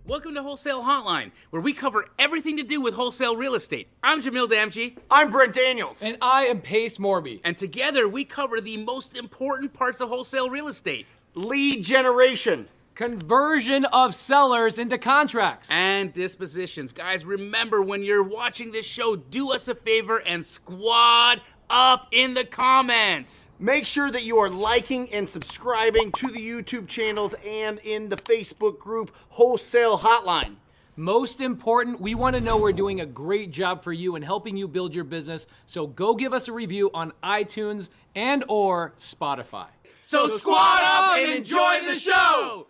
Welcome to Wholesale Hotline, where we cover everything to do with wholesale real estate. I'm Jamil Damji. I'm Brent Daniels. And I am Pace Morby. And together we cover the most important parts of wholesale real estate. Lead generation. Conversion of sellers into contracts. And dispositions. Guys, remember when you're watching this show, do us a favor and squad up in the comments. Make sure that you are liking and subscribing to the YouTube channels and in the Facebook group Wholesale Hotline. Most important, we want to know we're doing a great job for you and helping you build your business. So go give us a review on iTunes and or Spotify. So squad up and enjoy the show!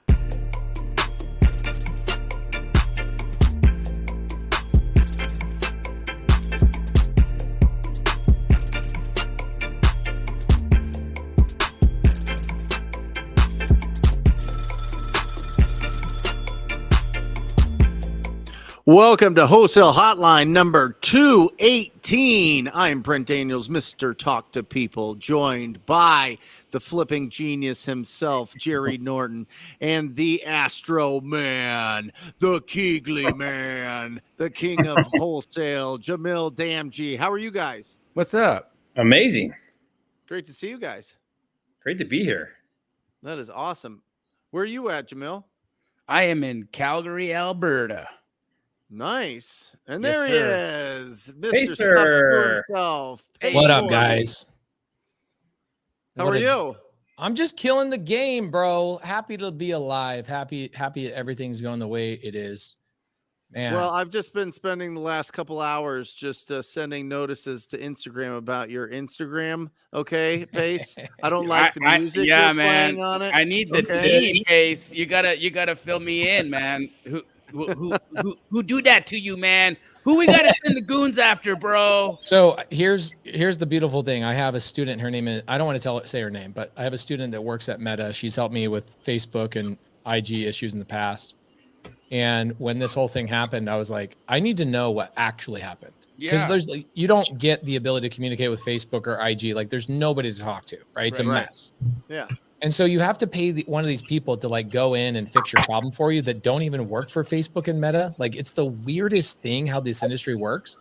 Welcome to Wholesale Hotline number 218. I'm Brent Daniels, Mr. Talk to People, joined by the flipping genius himself, Jerry Norton, and the Astro Man, the Keegley Man, the king of wholesale, Jamil Damji. How are you guys? What's up? Amazing. Great to see you guys. Great to be here. That is awesome. Where are you at, Jamil? I am in Calgary, Alberta. Nice. And Yes, there he sir. is, Mr. Pacer. Stuff himself. What up, Pacer. guys? How What are a- you? I'm just killing the game, bro. Happy to be alive. Happy everything's going the way it is. Man. Well, I've just been spending the last couple hours just sending notices to Instagram about your Instagram. Okay, Pace. I don't like the music you're playing on it. I need the tea, Pace. You gotta fill me in, man. Who do that to you, man? Who we gotta send the goons after, bro? So here's the beautiful thing. I have a student. Her name is, I don't want to say her name, but I have a student that works at Meta. She's helped me with Facebook and IG issues in the past. And when this whole thing happened, I was like, I need to know what actually happened. Because there's you don't get the ability to communicate with Facebook or IG. Like there's nobody to talk to, right? It's a mess. Yeah. And so you have to pay one of these people to like go in and fix your problem for you that don't even work for Facebook and Meta. Like it's the weirdest thing how this industry works.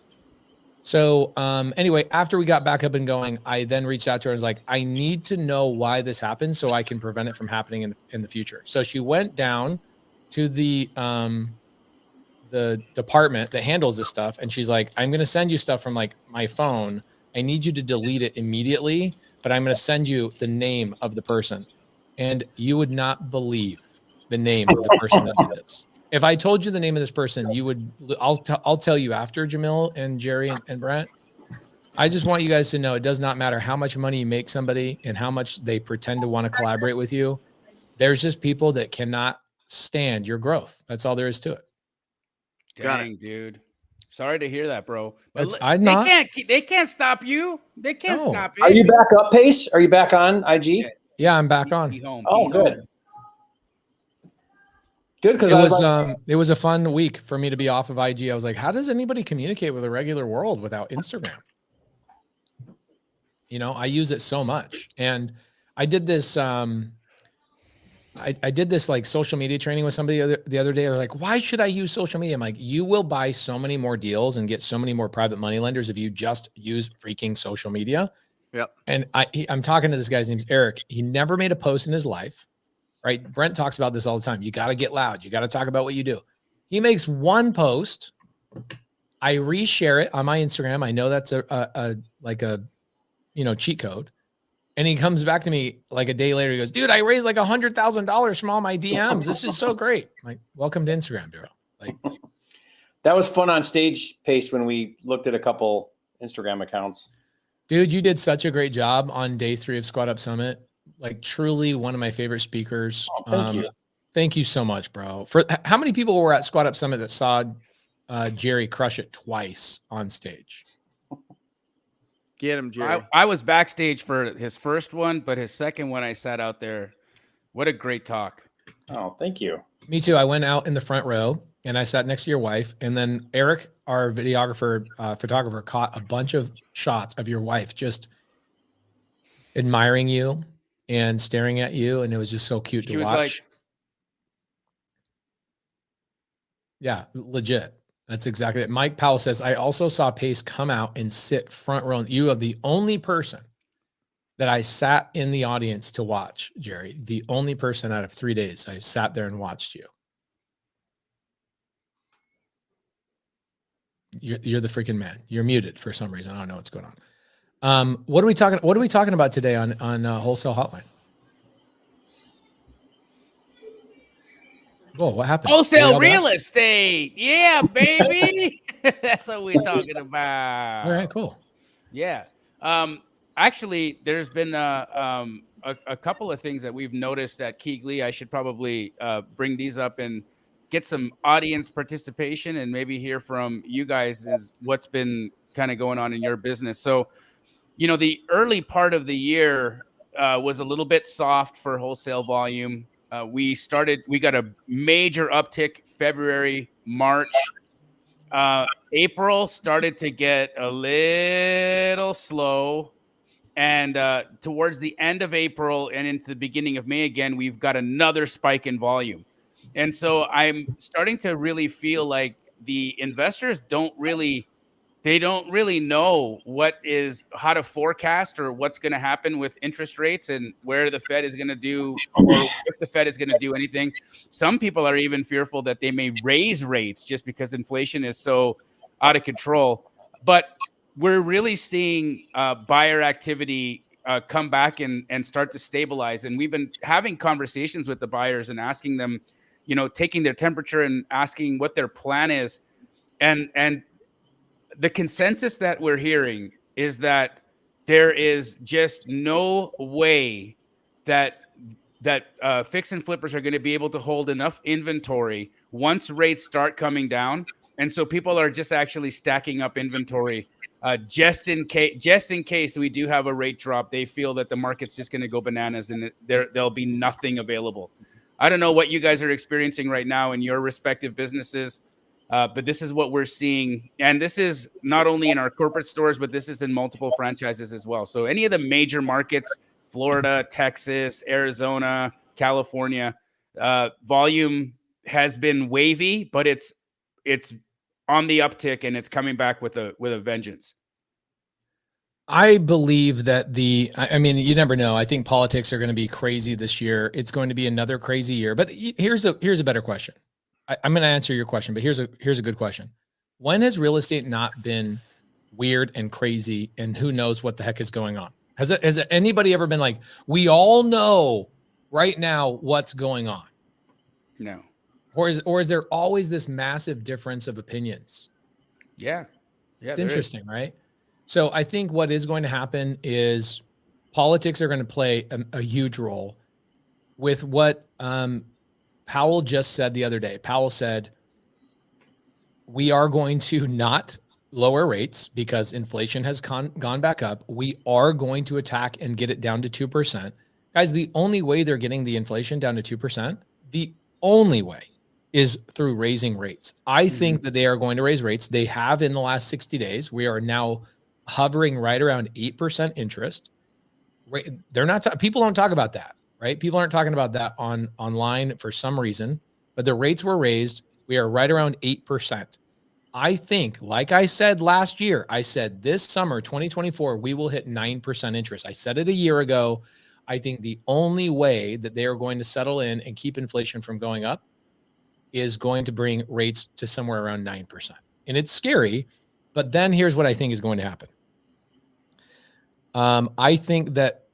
So anyway, after we got back up and going, I then reached out to her and was like, I need to know why this happened so I can prevent it from happening in the future. So she went down to the department that handles this stuff. And she's like, I'm going to send you stuff from like my phone. I need you to delete it immediately, but I'm going to send you the name of the person. And you would not believe the name of the person that did this. If I told you the name of this person, you would, I'll tell you after, Jamil and Jerry and Brent. I just want you guys to know it does not matter how much money you make somebody and how much they pretend to want to collaborate with you. There's just people that cannot stand your growth. That's all there is to it. Dang, dude. Sorry to hear that, bro. But they can't stop you. They can't stop it. Are you back up, Pace? Are you back on IG? Yeah, I'm back on. Good. Good, because it was a fun week for me to be off of IG. I was like, how does anybody communicate with a regular world without Instagram? You know, I use it so much. And I did this I did this like social media training with somebody the other day. They're like, why should I use social media? I'm like, you will buy so many more deals and get so many more private money lenders if you just use freaking social media. Yep. And I'm talking to this guy's name's Eric. He never made a post in his life, right? Brent talks about this all the time. You got to get loud. You got to talk about what you do. He makes one post. I reshare it on my Instagram. I know that's a cheat code. And he comes back to me like a day later. He goes, dude, I raised like $100,000 from all my DMs. This is so great. I'm like, welcome to Instagram, bro. Like, that was fun on stage, Pace, when we looked at a couple Instagram accounts. Dude, you did such a great job on day 3 of Squad Up Summit. Like truly one of my favorite speakers. Oh, thank you. Thank you so much, bro. For how many people were at Squad Up Summit that saw Jerry crush it twice on stage? Get him, Jerry. I was backstage for his first one, but his second one I sat out there. What a great talk. Oh, thank you. Me too. I went out in the front row and I sat next to your wife. And then Eric, our videographer, photographer, caught a bunch of shots of your wife just admiring you and staring at you. And it was just so cute to watch. Like, Yeah, legit. That's exactly it. Mike Powell says, I also saw Pace come out and sit front row. You are the only person that I sat in the audience to watch, Jerry. The only person out of 3 days I sat there and watched you. You're the freaking man. You're muted for some reason. I don't know what's going on. What are we talking about today on Wholesale Hotline? Oh, what happened? Wholesale real estate. Yeah, baby. That's what we're talking about. All right, cool. Yeah. Actually, there's been a couple of things that we've noticed at Keegley. I should probably bring these up and get some audience participation and maybe hear from you guys is what's been kind of going on in your business. So, the early part of the year was a little bit soft for wholesale volume. We got a major uptick February, March. April started to get a little slow. And towards the end of April and into the beginning of May again, we've got another spike in volume. And so I'm starting to really feel like the investors don't really know how to forecast or what's going to happen with interest rates and where the Fed is going to do, or if the Fed is going to do anything. Some people are even fearful that they may raise rates just because inflation is so out of control. But we're really seeing buyer activity come back and start to stabilize. And we've been having conversations with the buyers and asking them, taking their temperature and asking what their plan is. And the consensus that we're hearing is that there is just no way that fix and flippers are going to be able to hold enough inventory once rates start coming down. And so people are just actually stacking up inventory just in case we do have a rate drop. They feel that the market's just going to go bananas and there'll be nothing available. I don't know what you guys are experiencing right now in your respective businesses. But this is what we're seeing. And this is not only in our corporate stores, but this is in multiple franchises as well. So any of the major markets, Florida, Texas, Arizona, California, volume has been wavy, but it's on the uptick and it's coming back with a vengeance. I believe that you never know. I think politics are going to be crazy this year. It's going to be another crazy year. But here's a better question. I'm going to answer your question, but here's a good question. When has real estate not been weird and crazy and who knows what the heck is going on? Has anybody ever been like, we all know right now what's going on? No. Or is there always this massive difference of opinions? Yeah. It's interesting, right? So I think what is going to happen is politics are going to play a huge role with what, Powell just said the other day. Powell said, we are going to not lower rates because inflation has gone back up. We are going to attack and get it down to 2%. Guys, the only way they're getting the inflation down to 2%, the only way is through raising rates. I think that they are going to raise rates. They have in the last 60 days. We are now hovering right around 8% interest. They're not, people don't talk about that. Right? People aren't talking about that online for some reason, but the rates were raised. We are right around 8%. I think, like I said last year, I said this summer, 2024, we will hit 9% interest. I said it a year ago. I think the only way that they are going to settle in and keep inflation from going up is going to bring rates to somewhere around 9%. And it's scary, but then here's what I think is going to happen. I think that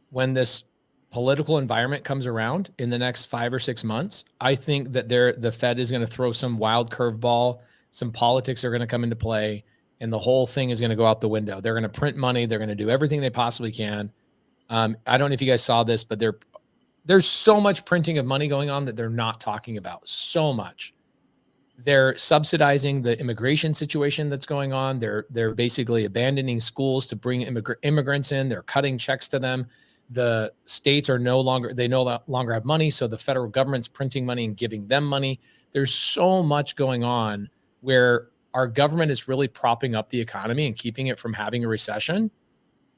when this political environment comes around in the next 5 or 6 months, I think that the Fed is going to throw some wild curveball. Some politics are going to come into play, and the whole thing is going to go out the window. They're going to print money. They're going to do everything they possibly can. I don't know if you guys saw this, but there's so much printing of money going on that they're not talking about. So much. They're subsidizing the immigration situation that's going on. They're basically abandoning schools to bring immigrants in. They're cutting checks to them. The states are no longer have money. So the federal government's printing money and giving them money. There's so much going on where our government is really propping up the economy and keeping it from having a recession.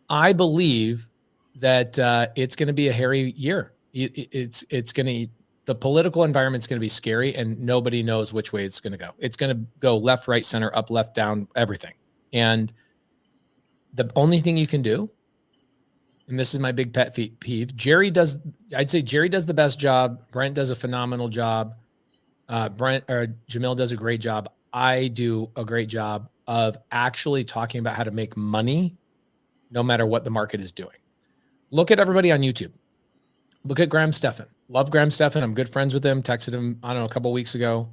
I believe that it's going to be a hairy year. It's going to The political environment is going to be scary, and nobody knows which way it's going to go. It's going to go left, right, center, up, left, down, everything. And the only thing you can do, and this is my big pet peeve, I'd say Jerry does the best job. Brent does a phenomenal job. Jamil does a great job. I do a great job of actually talking about how to make money no matter what the market is doing. Look at everybody on YouTube. Look at Graham Stephan. Love Graham Stephan. I'm good friends with him. Texted him, I don't know, a couple of weeks ago.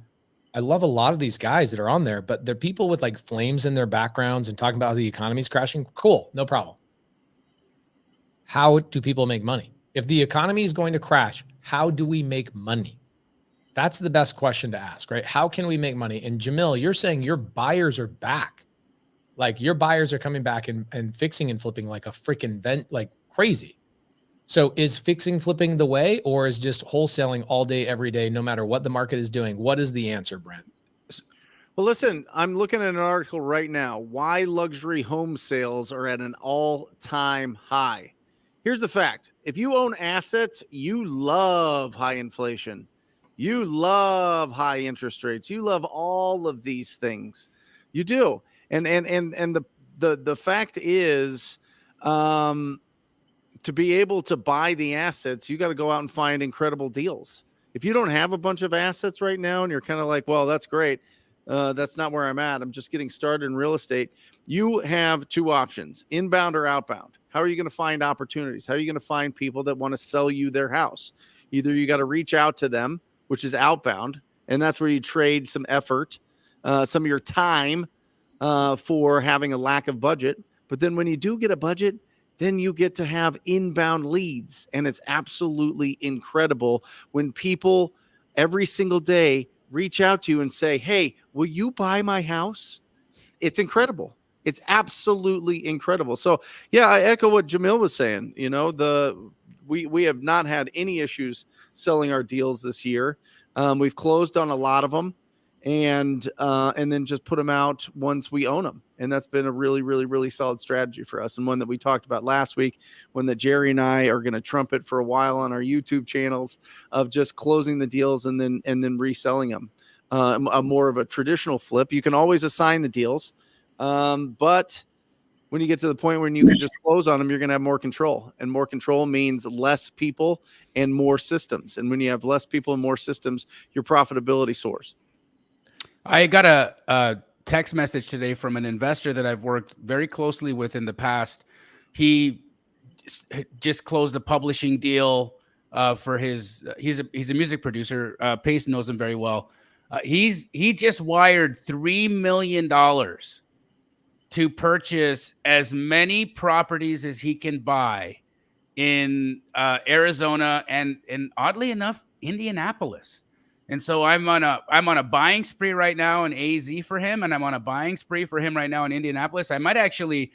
I love a lot of these guys that are on there, but they're people with like flames in their backgrounds and talking about how the economy's crashing. Cool. No problem. How do people make money? If the economy is going to crash, how do we make money? That's the best question to ask, right? How can we make money? And Jamil, you're saying your buyers are back. Like your buyers are coming back and fixing and flipping like a freaking vent, like crazy. So is fixing flipping the way, or is just wholesaling all day, every day, no matter what the market is doing? What is the answer, Brent? Well, listen, I'm looking at an article right now. Why luxury home sales are at an all-time high. Here's the fact. If you own assets, you love high inflation. You love high interest rates. You love all of these things. You do. And the fact is, to be able to buy the assets, you got to go out and find incredible deals. If you don't have a bunch of assets right now and you're kind of like, well, that's great. That's not where I'm at. I'm just getting started in real estate. You have two options, inbound or outbound. How are you going to find opportunities? How are you going to find people that want to sell you their house? Either you got to reach out to them, which is outbound, and that's where you trade some effort, some of your time for having a lack of budget. But then when you do get a budget, then you get to have inbound leads. And it's absolutely incredible when people every single day reach out to you and say, hey, will you buy my house? It's incredible. It's absolutely incredible. So yeah, I echo what Jamil was saying. You know, we have not had any issues selling our deals this year. We've closed on a lot of them and then just put them out once we own them. And that's been a really, really, really solid strategy for us. And one that we talked about last week, one that Jerry and I are going to trumpet for a while on our YouTube channels, of just closing the deals and then reselling them. A more of a traditional flip. You can always assign the deals. But when you get to the point when you can just close on them, you're going to have more control, and more control means less people and more systems. And when you have less people and more systems, your profitability soars. I got a text message today from an investor that I've worked very closely with in the past. He just closed a publishing deal for his. He's a music producer. Pace knows him very well. He just wired $3 million to purchase as many properties as he can buy in Arizona and oddly enough, Indianapolis. And so I'm on a buying spree right now in AZ for him, and I'm on a buying spree for him right now in Indianapolis. I might actually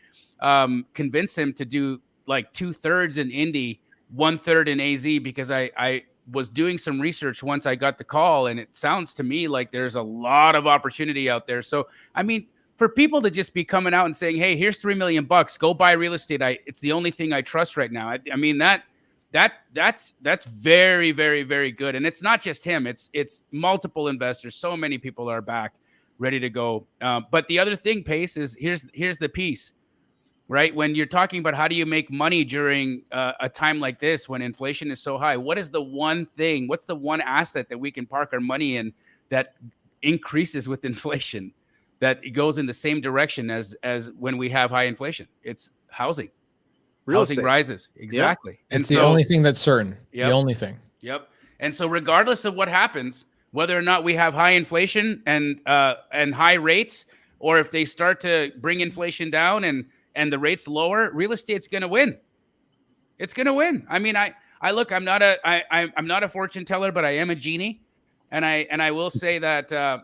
convince him to do like 2/3 in Indy, 1/3 in AZ, because I was doing some research once I got the call, and it sounds to me like there's a lot of opportunity out there. So, I mean, for people to just be coming out and saying, hey, here's $3 million, go buy real estate. It's the only thing I trust right now. I mean, that's very, very, very good. And it's not just him. It's multiple investors. So many people are back ready to go. But the other thing, Pace, is here's the piece, right? When you're talking about how do you make money during a time like this, when inflation is so high, what is the one thing, what's the one asset that we can park our money in that increases with inflation, that it goes in the same direction as when we have high inflation? It's housing. Housing rises. Exactly. Yep. It's the only thing that's certain. Yep. The only thing. Yep. And so regardless of what happens, whether or not we have high inflation and high rates, or if they start to bring inflation down and the rates lower, real estate's going to win. It's going to win. I mean, I look, I'm not a fortune teller, but I am a genie. And I will say that,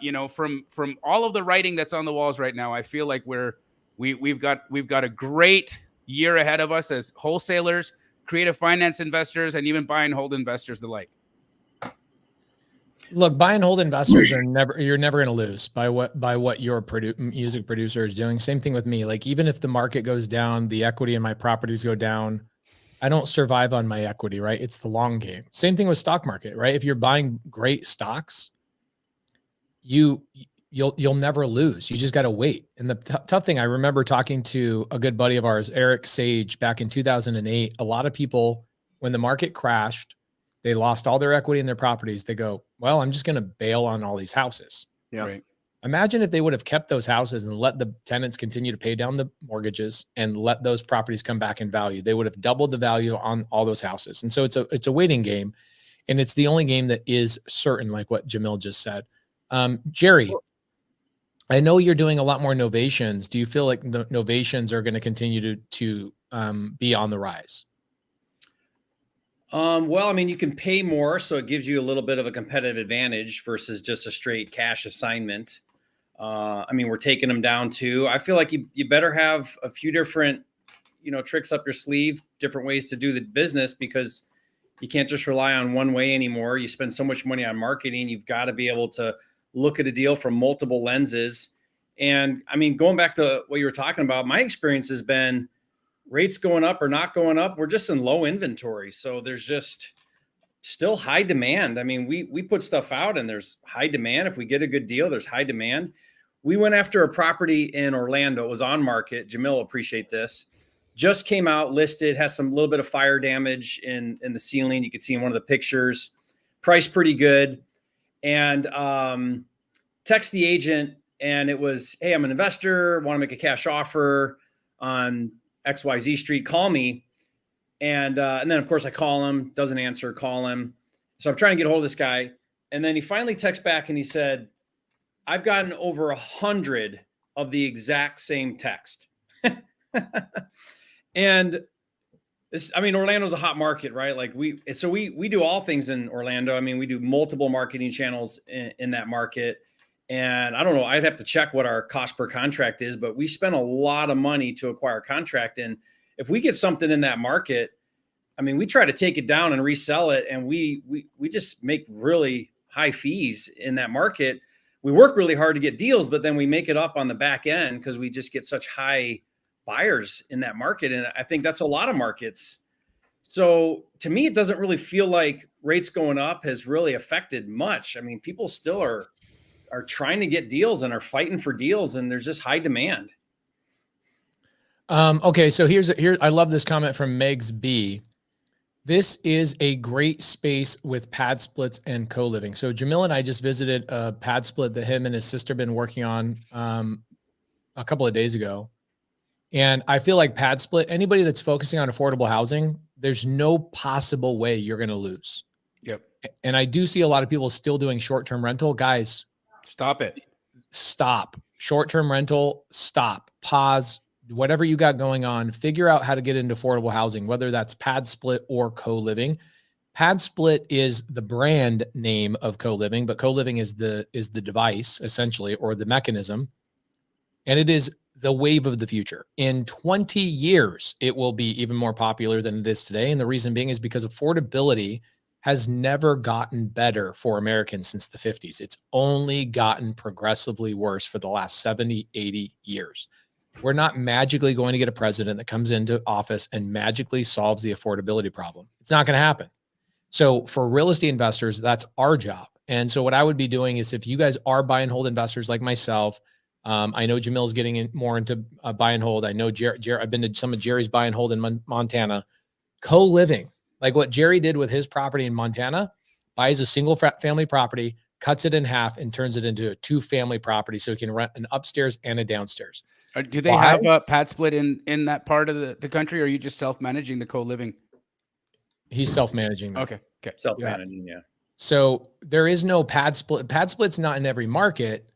you know, from all of the writing that's on the walls right now, I feel like we've got a great year ahead of us as wholesalers, creative finance investors, and even buy and hold investors alike. Look, buy and hold investors you're never going to lose by what your music producer is doing. Same thing with me. Like, even if the market goes down, the equity in my properties go down, I don't survive on my equity, right? It's the long game. Same thing with stock market, right? If you're buying great stocks, you'll never lose. You just got to wait. And the tough thing, I remember talking to a good buddy of ours, Eric Sage, back in 2008. A lot of people, when the market crashed, they lost all their equity in their properties. They go, well, I'm just going to bail on all these houses. Yeah. Right. Imagine if they would have kept those houses and let the tenants continue to pay down the mortgages and let those properties come back in value. They would have doubled the value on all those houses. And so it's a waiting game, and it's the only game that is certain, like what Jamil just said. Jerry, I know you're doing a lot more novations. Do you feel like the novations are going to continue to be on the rise? Well, I mean, you can pay more, so it gives you a little bit of a competitive advantage versus just a straight cash assignment. I mean, we're taking them down too. I feel like you better have a few different, tricks up your sleeve, different ways to do the business, because you can't just rely on one way anymore. You spend so much money on marketing. You've got to be able to look at a deal from multiple lenses. And I mean, going back to what you were talking about, my experience has been rates going up or not going up. We're just in low inventory. So there's just still high demand. I mean, we put stuff out and there's high demand. If we get a good deal, there's high demand. We went after a property in Orlando. It was on market. Jamil will appreciate this. Just came out, listed, has some little bit of fire damage in the ceiling. You could see in one of the pictures. Price pretty good. And text the agent, and it was, hey, I'm an investor, want to make a cash offer on XYZ street, call me. And then of course I call him, doesn't answer, call him. So I'm trying to get a hold of this guy. And then he finally texts back and he said, I've gotten over 100 of the exact same text. And this, I mean, Orlando's a hot market, right? Like we do all things in Orlando. I mean, we do multiple marketing channels in that market. And I don't know, I'd have to check what our cost per contract is, but we spend a lot of money to acquire a contract. And if we get something in that market, I mean, we try to take it down and resell it. And we just make really high fees in that market. We work really hard to get deals, but then we make it up on the back end because we just get such high buyers in that market. And I think that's a lot of markets. So to me, it doesn't really feel like rates going up has really affected much. I mean, people still are trying to get deals and are fighting for deals, and there's just high demand. Okay. So here, I love this comment from Megs B. This is a great space with pad splits and co-living. So Jamil and I just visited a pad split that him and his sister been working on a couple of days ago. And I feel like pad split, anybody that's focusing on affordable housing, there's no possible way you're going to lose. Yep. And I do see a lot of people still doing short-term rental. Guys, stop it. Stop. Short-term rental, stop. Pause. Whatever you got going on, figure out how to get into affordable housing, whether that's pad split or co-living. Pad split is the brand name of co-living, but co-living is the device essentially, or the mechanism. And it is the wave of the future. In 20 years, it will be even more popular than it is today. And the reason being is because affordability has never gotten better for Americans since the 50s. It's only gotten progressively worse for the last 70, 80 years. We're not magically going to get a president that comes into office and magically solves the affordability problem. It's not going to happen. So for real estate investors, that's our job. And so what I would be doing is, if you guys are buy and hold investors like myself, I know Jamil's getting more into buy and hold. I know I've been to some of Jerry's buy and hold in Montana. Co-living, like what Jerry did with his property in Montana, buys a single family property, cuts it in half, and turns it into a 2-family property so he can rent an upstairs and a downstairs. Do they have a pad split in that part of the country, or are you just self-managing the co-living? He's self-managing that. Okay. Self-managing, yeah. So there is no pad split. Pad split's not in every market.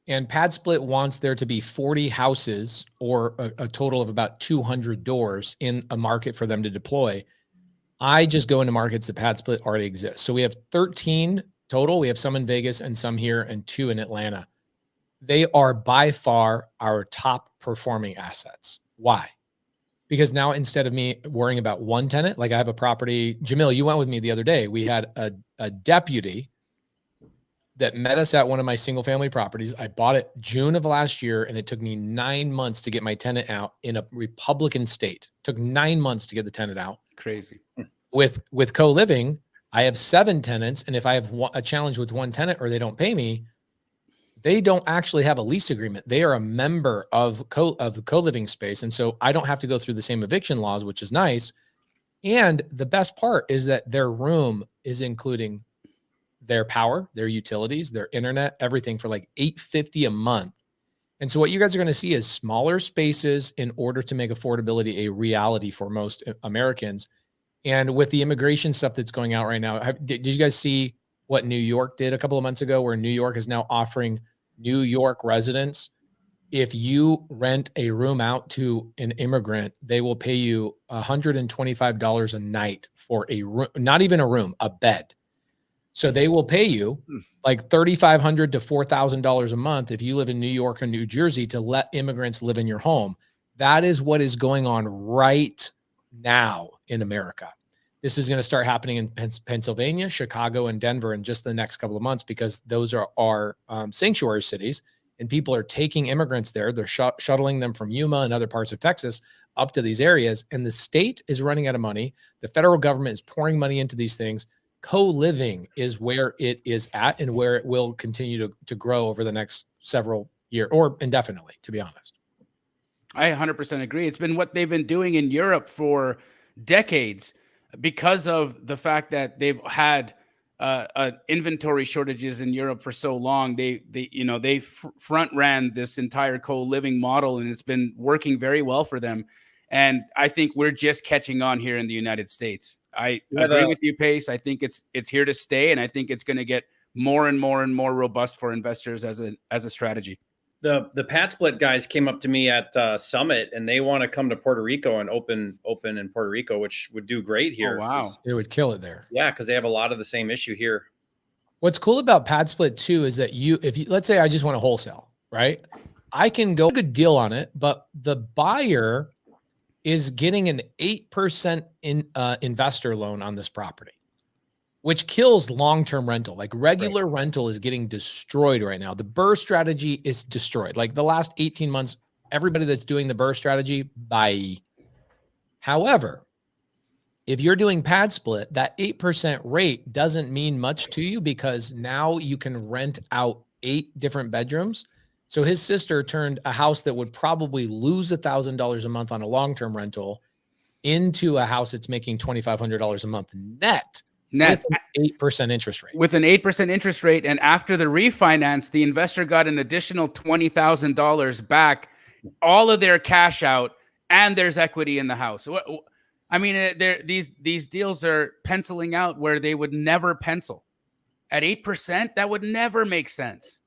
And pad split wants there to be 40 houses or a total of about 200 doors in a market for them to deploy. I just go into markets that pad split already exists. So we have 13 total. We have some in Vegas and some here and 2 in Atlanta. They are by far our top performing assets. Why? Because now, instead of me worrying about one tenant, like I have a property, Jamil, you went with me the other day. We had a deputy that met us at one of my single family properties. I bought it June of last year, and it took me 9 months to get my tenant out in a Republican state. It took 9 months to get the tenant out. Crazy. With co-living, I have 7 tenants, and if I have a challenge with one tenant or they don't pay me, they don't actually have a lease agreement. They are a member of the co-living space, and so I don't have to go through the same eviction laws, which is nice. And the best part is that their room is including their power, their utilities, their internet, everything for like $850 a month. And so what you guys are going to see is smaller spaces in order to make affordability a reality for most Americans. And with the immigration stuff that's going out right now, did you guys see what New York did a couple of months ago, where New York is now offering New York residents, if you rent a room out to an immigrant, they will pay you $125 a night for a room, not even a room, a bed. So they will pay you like $3,500 to $4,000 a month if you live in New York or New Jersey to let immigrants live in your home. That is what is going on right now in America. This is going to start happening in Pennsylvania, Chicago, and Denver in just the next couple of months, because those are our sanctuary cities, and people are taking immigrants there. They're shuttling them from Yuma and other parts of Texas up to these areas, and the state is running out of money. The federal government is pouring money into these things. Co-living is where it is at and where it will continue to grow over the next several years, or indefinitely, to be honest. I 100% agree. It's been what they've been doing in Europe for decades, because of the fact that they've had inventory shortages in Europe for so long. They front ran this entire co-living model, and it's been working very well for them. And I think we're just catching on here in the United States. I agree with you, Pace. I think it's here to stay, and I think it's going to get more and more and more robust for investors as a strategy. The pad split guys came up to me at Summit, and they want to come to Puerto Rico and open in Puerto Rico, which would do great here. Oh, wow. It would kill it there. Yeah, because they have a lot of the same issue here. What's cool about pad split too is that if you let's say I just want to wholesale, right? I can go a good deal on it, but the buyer is getting an 8% investor loan on this property, which kills long-term rental. Like regular rental is getting destroyed right now. The BRRRR strategy is destroyed. Like the last 18 months, everybody that's doing the BRRRR strategy, bye. However, if you're doing pad split, that 8% rate doesn't mean much to you, because now you can rent out 8 different bedrooms. So his sister turned a house that would probably lose $1,000 a month on a long-term rental into a house that's making $2,500 a month net. With an 8% interest rate. With an 8% interest rate, and after the refinance, the investor got an additional $20,000 back, all of their cash out, and there's equity in the house. I mean, these deals are penciling out where they would never pencil. At 8%, that would never make sense.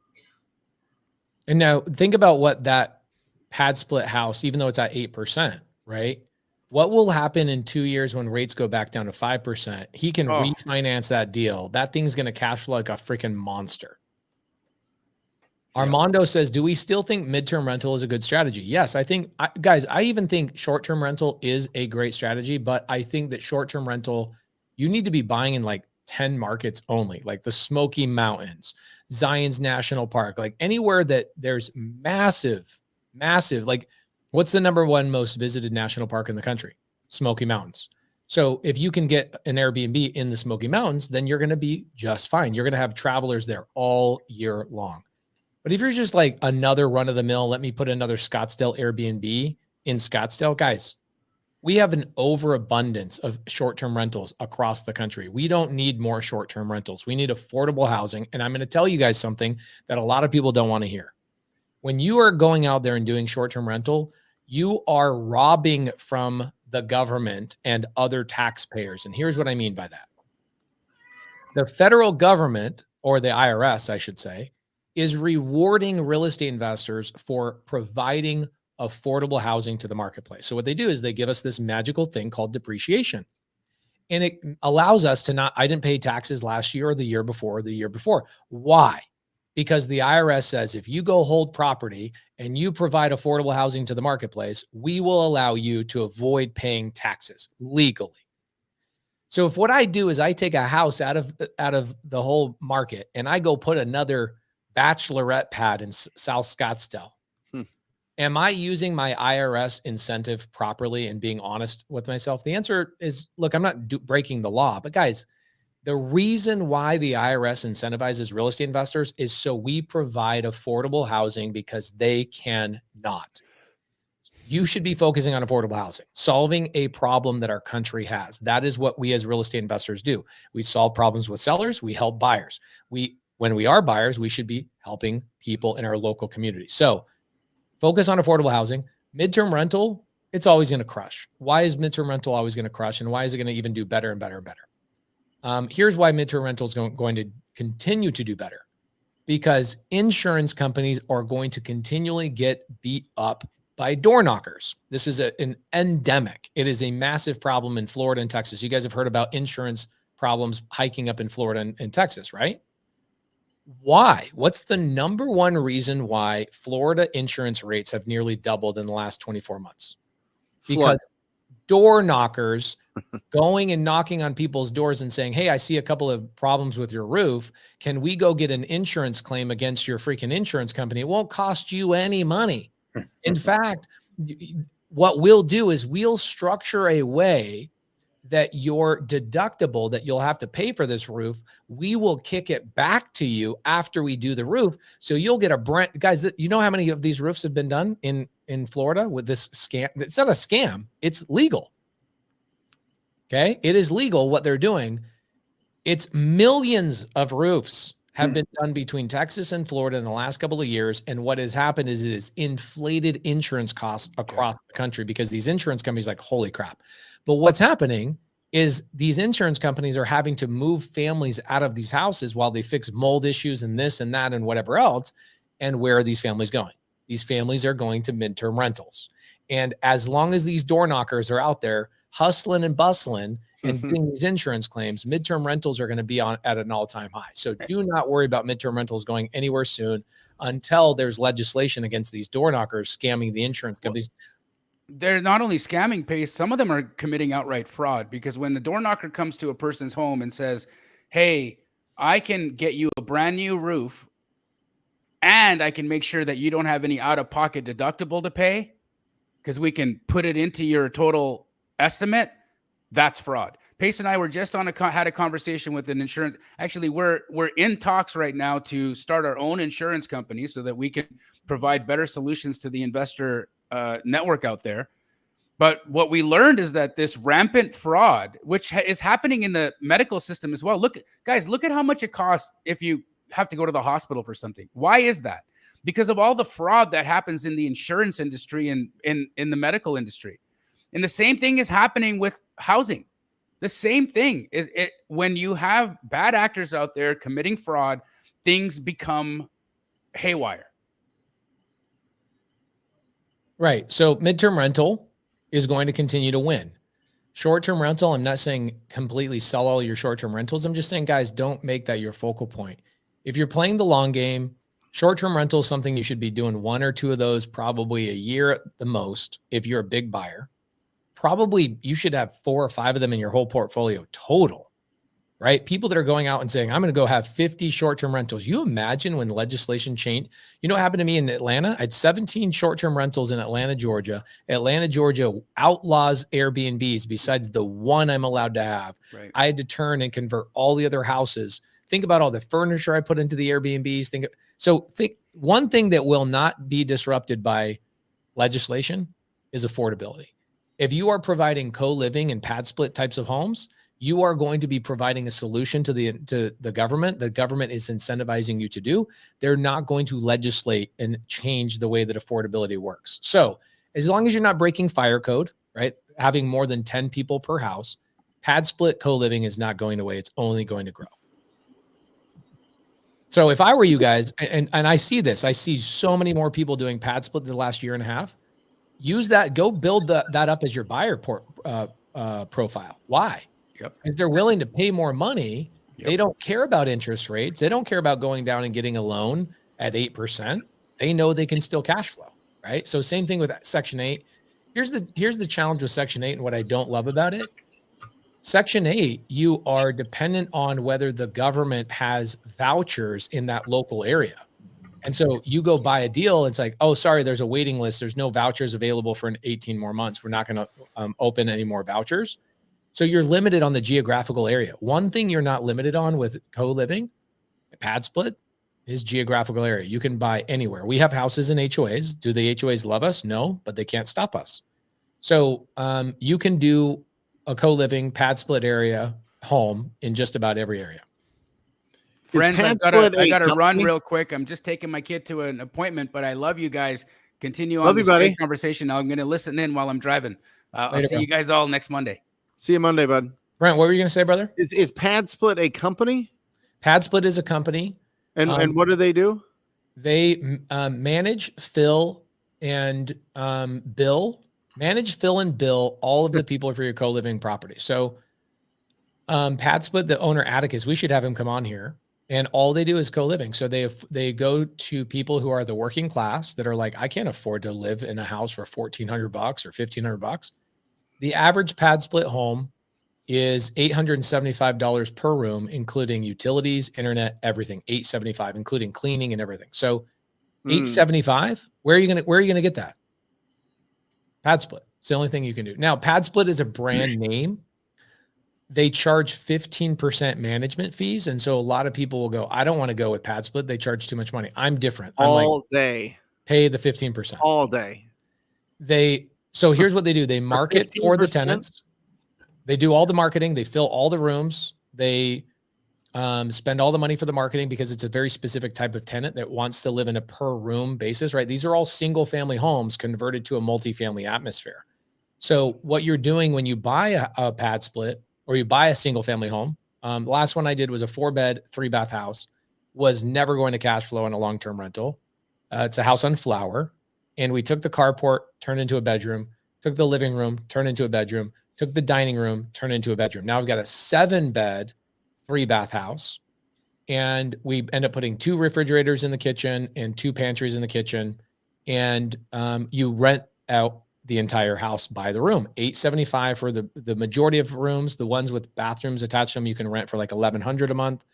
And now think about what that pad split house, even though it's at 8%, right? What will happen in 2 years when rates go back down to 5%? He can refinance that deal. That thing's going to cash flow like a freaking monster. Armando says, do we still think midterm rental is a good strategy? Yes, I think, guys, I even think short-term rental is a great strategy, but I think that short-term rental, you need to be buying in like 10 markets only, like the Smoky Mountains, Zion's National Park, like anywhere that there's massive, like what's the #1 most visited national park in the country? Smoky Mountains. So if you can get an Airbnb in the Smoky Mountains, then you're going to be just fine. You're going to have travelers there all year long. But if you're just like another run of the mill, let me put another Scottsdale Airbnb in Scottsdale, guys, we have an overabundance of short-term rentals across the country. We don't need more short-term rentals. We need affordable housing. And I'm going to tell you guys something that a lot of people don't want to hear. When you are going out there and doing short-term rental, you are robbing from the government and other taxpayers. And here's what I mean by that. The federal government, or the IRS, I should say, is rewarding real estate investors for providing affordable housing to the marketplace. So what they do is they give us this magical thing called depreciation. And it allows us to I didn't pay taxes last year or the year before or the year before. Why? Because the IRS says if you go hold property and you provide affordable housing to the marketplace, we will allow you to avoid paying taxes legally. So if what I do is I take a house out of the whole market and I go put another bachelorette pad in South Scottsdale, Am I using my IRS incentive properly and being honest with myself? The answer is, look, I'm not breaking the law, but guys, the reason why the IRS incentivizes real estate investors is so we provide affordable housing because they cannot. You should be focusing on affordable housing, solving a problem that our country has. That is what we as real estate investors do. We solve problems with sellers. We help buyers. When we are buyers, we should be helping people in our local community. So focus on affordable housing. Midterm rental, it's always going to crush. Why is midterm rental always going to crush? And why is it going to even do better and better and better? Here's why midterm rental is going to continue to do better. Because insurance companies are going to continually get beat up by door knockers. This is an endemic. It is a massive problem in Florida and Texas. You guys have heard about insurance problems hiking up in Florida and Texas, right? Why? What's the number one reason why Florida insurance rates have nearly doubled in the last 24 months? Because door knockers going and knocking on people's doors and saying, hey, I see a couple of problems with your roof. Can we go get an insurance claim against your freaking insurance company? It won't cost you any money. In fact, what we'll do is we'll structure a way that your deductible that you'll have to pay for this roof, we will kick it back to you after we do the roof. So you'll get a Brent. Guys, you know how many of these roofs have been done in Florida with this scam? It's not a scam. It's legal. Okay. It is legal what they're doing. It's millions of roofs have been done between Texas and Florida in the last couple of years. And what has happened is it has inflated insurance costs across the country because these insurance companies are like, holy crap. But what's happening is these insurance companies are having to move families out of these houses while they fix mold issues and this and that and whatever else. And where are these families going? These families are going to midterm rentals. And as long as these door knockers are out there hustling and bustling and doing these insurance claims, midterm rentals are going to be at an all-time high. So do not worry about midterm rentals going anywhere soon until there's legislation against these door knockers scamming the insurance companies. They're not only scamming Pace, some of them are committing outright fraud, because when the door knocker comes to a person's home and says, hey, I can get you a brand new roof and I can make sure that you don't have any out-of-pocket deductible to pay because we can put it into your total estimate, that's fraud. Pace and I were just had a conversation with an insurance. Actually, we're in talks right now to start our own insurance company so that we can provide better solutions to the investor network out there. But what we learned is that this rampant fraud, which is happening in the medical system as well. Look at how much it costs if you have to go to the hospital for something. Why is that? Because of all the fraud that happens in the insurance industry and in the medical industry. And the same thing is happening with housing. The same thing is when you have bad actors out there committing fraud, things become haywire. Right. So midterm rental is going to continue to win. Short-term rental, I'm not saying completely sell all your short-term rentals. I'm just saying, guys, don't make that your focal point. If you're playing the long game, short-term rental is something you should be doing one or two of those probably a year at the most. If you're a big buyer, probably you should have 4 or 5 of them in your whole portfolio total, right? People that are going out and saying, I'm going to go have 50 short-term rentals. You imagine when legislation changed, you know what happened to me in Atlanta? I had 17 short-term rentals in Atlanta, Georgia. Atlanta, Georgia outlaws Airbnbs besides the one I'm allowed to have. Right. I had to turn and convert all the other houses. Think about all the furniture I put into the Airbnbs. Think one thing that will not be disrupted by legislation is affordability. If you are providing co-living and pad split types of homes, you are going to be providing a solution to the government. The government is incentivizing you to do. They're not going to legislate and change the way that affordability works. So as long as you're not breaking fire code, right? Having more than 10 people per house, pad split co-living is not going away. It's only going to grow. So if I were you guys, and I see this, I see so many more people doing pad split the last year and a half. Use that. Go build that up as your buyer profile. Why? Yep. Because they're willing to pay more money. Yep. They don't care about interest rates. They don't care about going down and getting a loan at 8%. They know they can still cash flow, right? So same thing with Section 8. Here's the challenge with Section 8 and what I don't love about it. Section 8, you are dependent on whether the government has vouchers in that local area. And so you go buy a deal. It's like, oh, sorry, there's a waiting list. There's no vouchers available for 18 more months. We're not going to open any more vouchers. So you're limited on the geographical area. One thing you're not limited on with co-living, pad split, is geographical area. You can buy anywhere. We have houses in HOAs. Do the HOAs love us? No, but they can't stop us. So you can do a co-living pad split area home in just about every area. Friends, I gotta run real quick. I'm just taking my kid to an appointment, but I love you guys. Continue on this great conversation. I'm going to listen in while I'm driving. I'll see you guys all next Monday. See you Monday, bud. Brent, what were you going to say, brother? Is Pad Split a company? Pad Split is a company. And what do they do? They manage, fill, and bill. Manage, fill, and bill all of the people for your co-living property. So Pad Split, the owner Attakus, we should have him come on here. And all they do is co-living. So they go to people who are the working class that are like, I can't afford to live in a house for $1,400 or $1,500. The average pad split home is $875 per room, including utilities, internet, everything. $875, including cleaning and everything. So $875. Where are you gonna get that? Pad split. It's the only thing you can do. Now, pad split is a brand name. They charge 15% management fees. And so a lot of people will go, I don't want to go with pad split. They charge too much money. I'm different. All day. Pay the 15%. All day. So here's what they do. They market for the tenants. They do all the marketing. They fill all the rooms. They spend all the money for the marketing because it's a very specific type of tenant that wants to live in a per room basis, right? These are all single family homes converted to a multifamily atmosphere. So what you're doing when you buy a pad split, or you buy a single family home. The last one I did was a 4-bed, 3-bath house, was never going to cash flow in a long-term rental. It's a house on Flower. And we took the carport, turned into a bedroom, took the living room, turned into a bedroom, took the dining room, turned into a bedroom. Now we've got a 7-bed, 3-bath house. And we end up putting 2 refrigerators in the kitchen and 2 pantries in the kitchen. And you rent out the entire house by the room. $875 for the majority of rooms. The ones with bathrooms attached to them, you can rent for like $1,100 a month.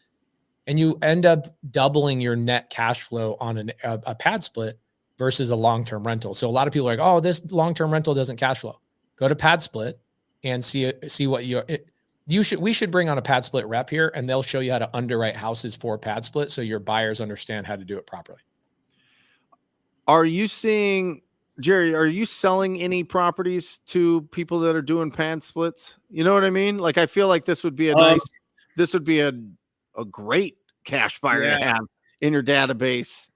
And you end up doubling your net cash flow on a pad split versus a long-term rental. So a lot of people are like, oh, this long-term rental doesn't cash flow. Go to pad split and see what we should bring on a pad split rep here, and they'll show you how to underwrite houses for pad split so your buyers understand how to do it properly. Are you seeing, Jerry, are you selling any properties to people that are doing pad splits? You know what I mean? Like, I feel like this would be a great cash buyer to have in your database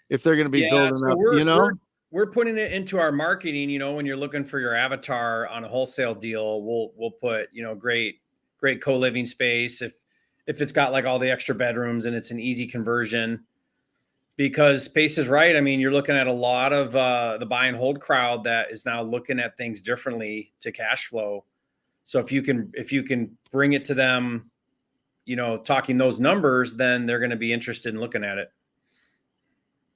if they're going to be building up, we're putting it into our marketing. When you're looking for your avatar on a wholesale deal, we'll put, great co-living space. If it's got like all the extra bedrooms and it's an easy conversion, because space is right. I mean, you're looking at a lot of the buy and hold crowd that is now looking at things differently to cash flow. So if you can bring it to them, talking those numbers, then they're going to be interested in looking at it.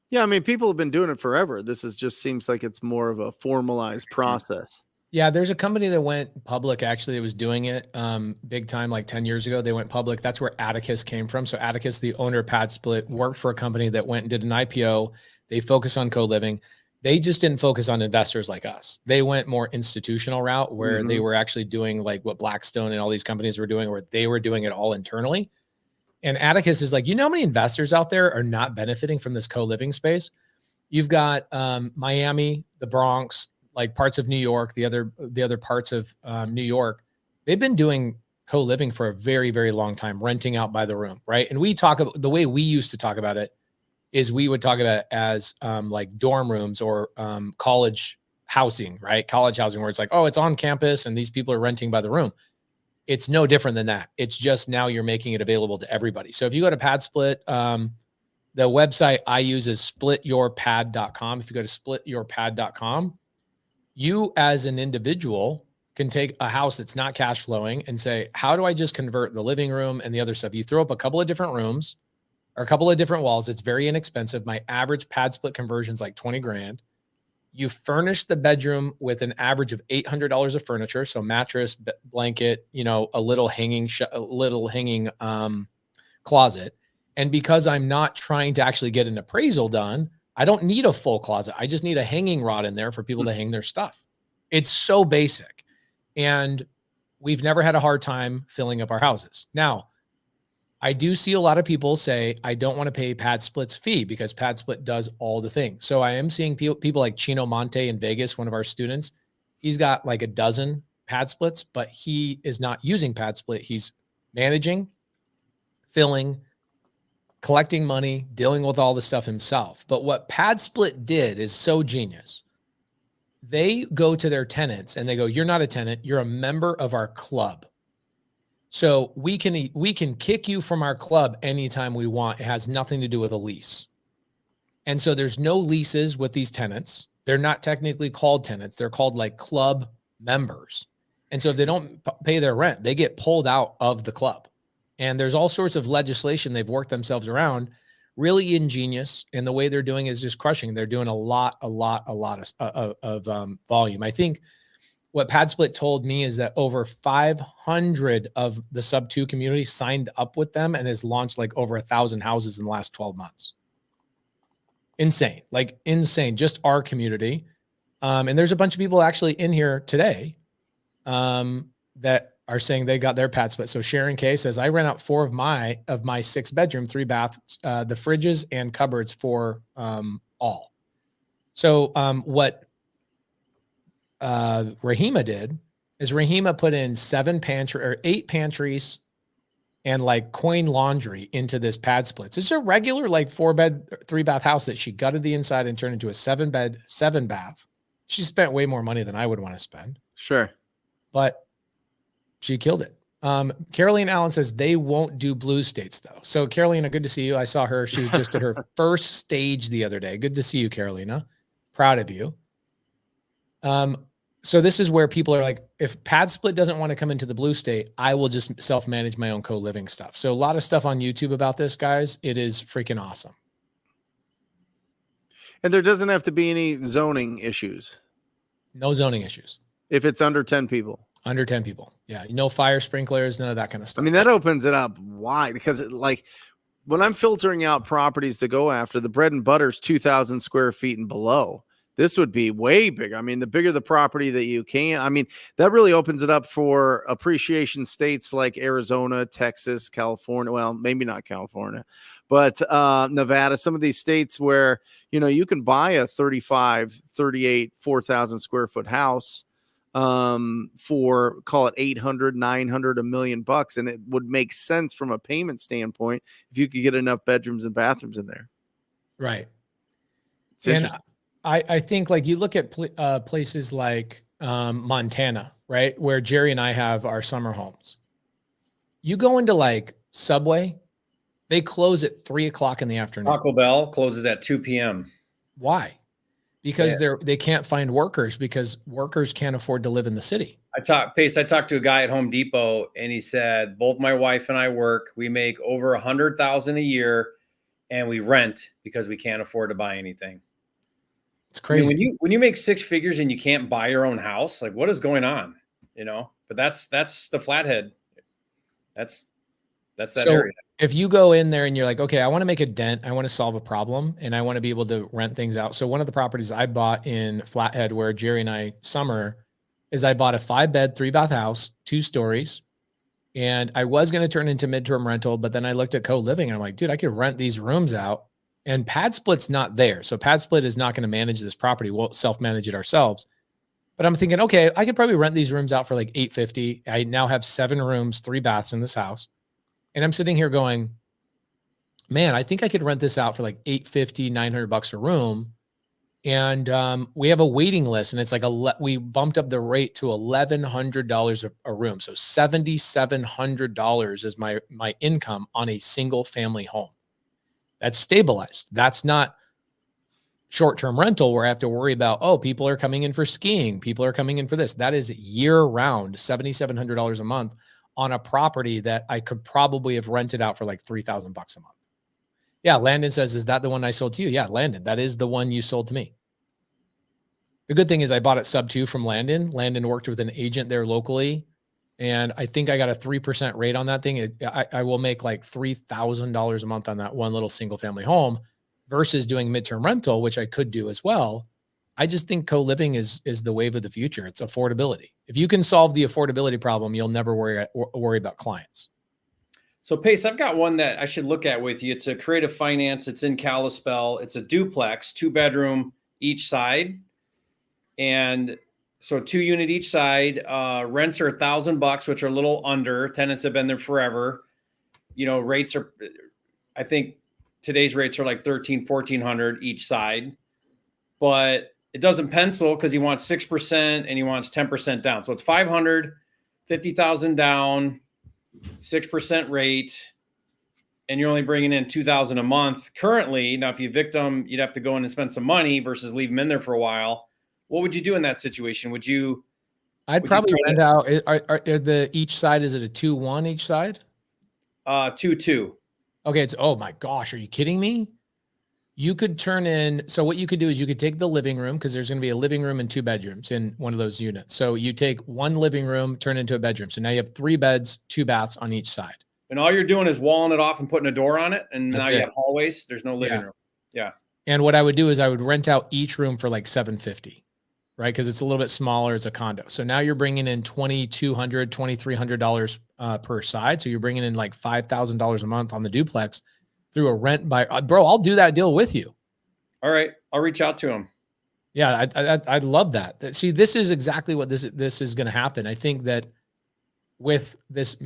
Yeah. I mean, people have been doing it forever. This just seems like it's more of a formalized process. Yeah. There's a company that went public actually that was doing it big time, like 10 years ago. They went public. That's where Attakus came from. So Attakus, the owner of Pad Split, worked for a company that went and did an IPO. They focus on co-living. They just didn't focus on investors like us. They went more institutional route where they were actually doing like what Blackstone and all these companies were doing, where they were doing it all internally. And Attakus is like, how many investors out there are not benefiting from this co-living space? You've got Miami, the Bronx, like parts of New York, the other parts of New York. They've been doing co-living for a very, very long time, renting out by the room, right? And we talk about the way we used to talk about it is we would talk about it as like dorm rooms or college housing, right? College housing where it's like, oh, it's on campus and these people are renting by the room. It's no different than that. It's just now you're making it available to everybody. So if you go to Pad Split, the website I use is splityourpad.com. If you go to splityourpad.com, you as an individual can take a house that's not cash flowing and say, how do I just convert the living room and the other stuff? You throw up a couple of different rooms or a couple of different walls. It's very inexpensive. My average pad split conversion is like 20 grand. You furnish the bedroom with an average of $800 of furniture. So mattress, blanket, a little hanging closet. And because I'm not trying to actually get an appraisal done, I don't need a full closet. I just need a hanging rod in there for people to hang their stuff. It's so basic. And we've never had a hard time filling up our houses. Now, I do see a lot of people say, I don't want to pay Pad Split's fee because Pad Split does all the things. So I am seeing people like Chino Monte in Vegas, one of our students. He's got like a dozen Pad Splits, but he is not using Pad Split. He's managing, filling, collecting money, dealing with all the stuff himself. But what Pad Split did is so genius. They go to their tenants and they go, you're not a tenant, you're a member of our club. So we can kick you from our club anytime we want. It has nothing to do with a lease. And so there's no leases with these tenants. They're not technically called tenants. They're called like club members. And so if they don't pay their rent, they get pulled out of the club. And there's all sorts of legislation they've worked themselves around. Really ingenious. And the way they're doing is just crushing. They're doing a lot of volume. I think what Pad Split told me is that over 500 of the sub 2 community signed up with them and has launched like over 1,000 houses in the last 12 months. Insane, like insane, just our community. And there's a bunch of people actually in here today that are saying they got their Pad Split. So Sharon K says, I rent out 4 of my 6-bedroom, 3-bath, the fridges and cupboards for all. So what Rahima did is Rahima put in 8 pantries and like coin laundry into this Pad Splits. It's a regular like 4-bed, 3-bath house that she gutted the inside and turned into a 7-bed, 7-bath. She spent way more money than I would want to spend. Sure. But she killed it. Caroline Allen says they won't do blue states though. So Carolina, good to see you. I saw her. She was just at her first stage the other day. Good to see you, Carolina. Proud of you. So this is where people are like, if Pad Split doesn't want to come into the blue state, I will just self-manage my own co-living stuff. So a lot of stuff on YouTube about this, guys. It is freaking awesome. And there doesn't have to be any zoning issues. No zoning issues. If it's under 10 people. Under 10 people. Yeah. No fire sprinklers, none of that kind of stuff. I mean, that opens it up wide because like when I'm filtering out properties to go after, the bread and butter is 2,000 square feet and below. This would be way bigger. I mean, the bigger the property that you can, I mean, that really opens it up for appreciation states like Arizona, Texas, California. Well, maybe not California, but Nevada, some of these states where, you know, you can buy a 35, 38, 4,000 square foot house for call it 800, 900, $1 million. And it would make sense from a payment standpoint if you could get enough bedrooms and bathrooms in there. Right. It's and interesting. I think like you look at places like Montana, right? Where Jerry and I have our summer homes. You go into like Subway, they close at 3:00 in the afternoon. Taco Bell closes at 2 p.m. Why? Because they can't find workers because workers can't afford to live in the city. I talked to a guy at Home Depot and he said, both my wife and I work, we make over 100,000 a year and we rent because we can't afford to buy anything. It's crazy. I mean, when you make 6 figures and you can't buy your own house, like what is going on? You know, but that's the Flathead. That's that area. If you go in there and you're like, okay, I want to make a dent, I want to solve a problem, and I want to be able to rent things out. So one of the properties I bought in Flathead where Jerry and I summer is I bought a 5-bed, 3-bath house, 2 stories. And I was going to turn into midterm rental, but then I looked at co-living and I'm like, dude, I could rent these rooms out. And Pad Split's not there. So Pad Split is not going to manage this property. We'll self-manage it ourselves. But I'm thinking, okay, I could probably rent these rooms out for like $850. I now have 7 rooms, 3 baths in this house. And I'm sitting here going, man, I think I could rent this out for like $850, $900 a room. And we have a waiting list and it's like we bumped up the rate to $1,100 a room. So $7,700 is my income on a single family home. That's stabilized. That's not short-term rental where I have to worry about, oh, people are coming in for skiing. People are coming in for this. That is year-round, $7,700 a month on a property that I could probably have rented out for like $3,000 a month. Yeah, Landon says, is that the one I sold to you? Yeah, Landon, that is the one you sold to me. The good thing is I bought it sub 2 from Landon. Landon worked with an agent there locally And I think I got a 3% rate on that thing. I will make like $3,000 a month on that one little single family home versus doing midterm rental, which I could do as well. I just think co-living is the wave of the future. It's affordability. If you can solve the affordability problem, you'll never worry about clients. So Pace, I've got one that I should look at with you. It's a creative finance. It's in Kalispell. It's a duplex, 2-bedroom each side. And so 2-unit each side. Rents are $1,000, which are a little under. Tenants have been there forever. Rates are, I think today's rates are like $1,300-1,400 each side. But it doesn't pencil because he wants 6% and he wants 10% down. So it's $500, $50,000 down, 6% rate, and you're only bringing in $2,000 a month currently. Now, if you evict them, you'd have to go in and spend some money versus leave them in there for a while. What would you do in that situation? I'd probably rent out. Are the each side? Is it a 2-1 each side? 2-2. Okay, it's oh my gosh, are you kidding me? You could turn in, so what you could do is you could take the living room, because there's going to be a living room and 2 bedrooms in one of those units. So you take one living room, turn it into a bedroom. So now you have 3 beds, 2 baths on each side. And all you're doing is walling it off and putting a door on it. And That's now you it. have hallways. There's no living room. Yeah. And what I would do is I would rent out each room for like $750, right? Because it's a little bit smaller. It's a condo. So now you're bringing in $2,200, $2,300 per side. So you're bringing in like $5,000 a month on the duplex through a rent by, bro, I'll do that deal with you. All right. I'll reach out to him. Yeah. I'd love that. See, this is exactly what this is going to happen. I think that with this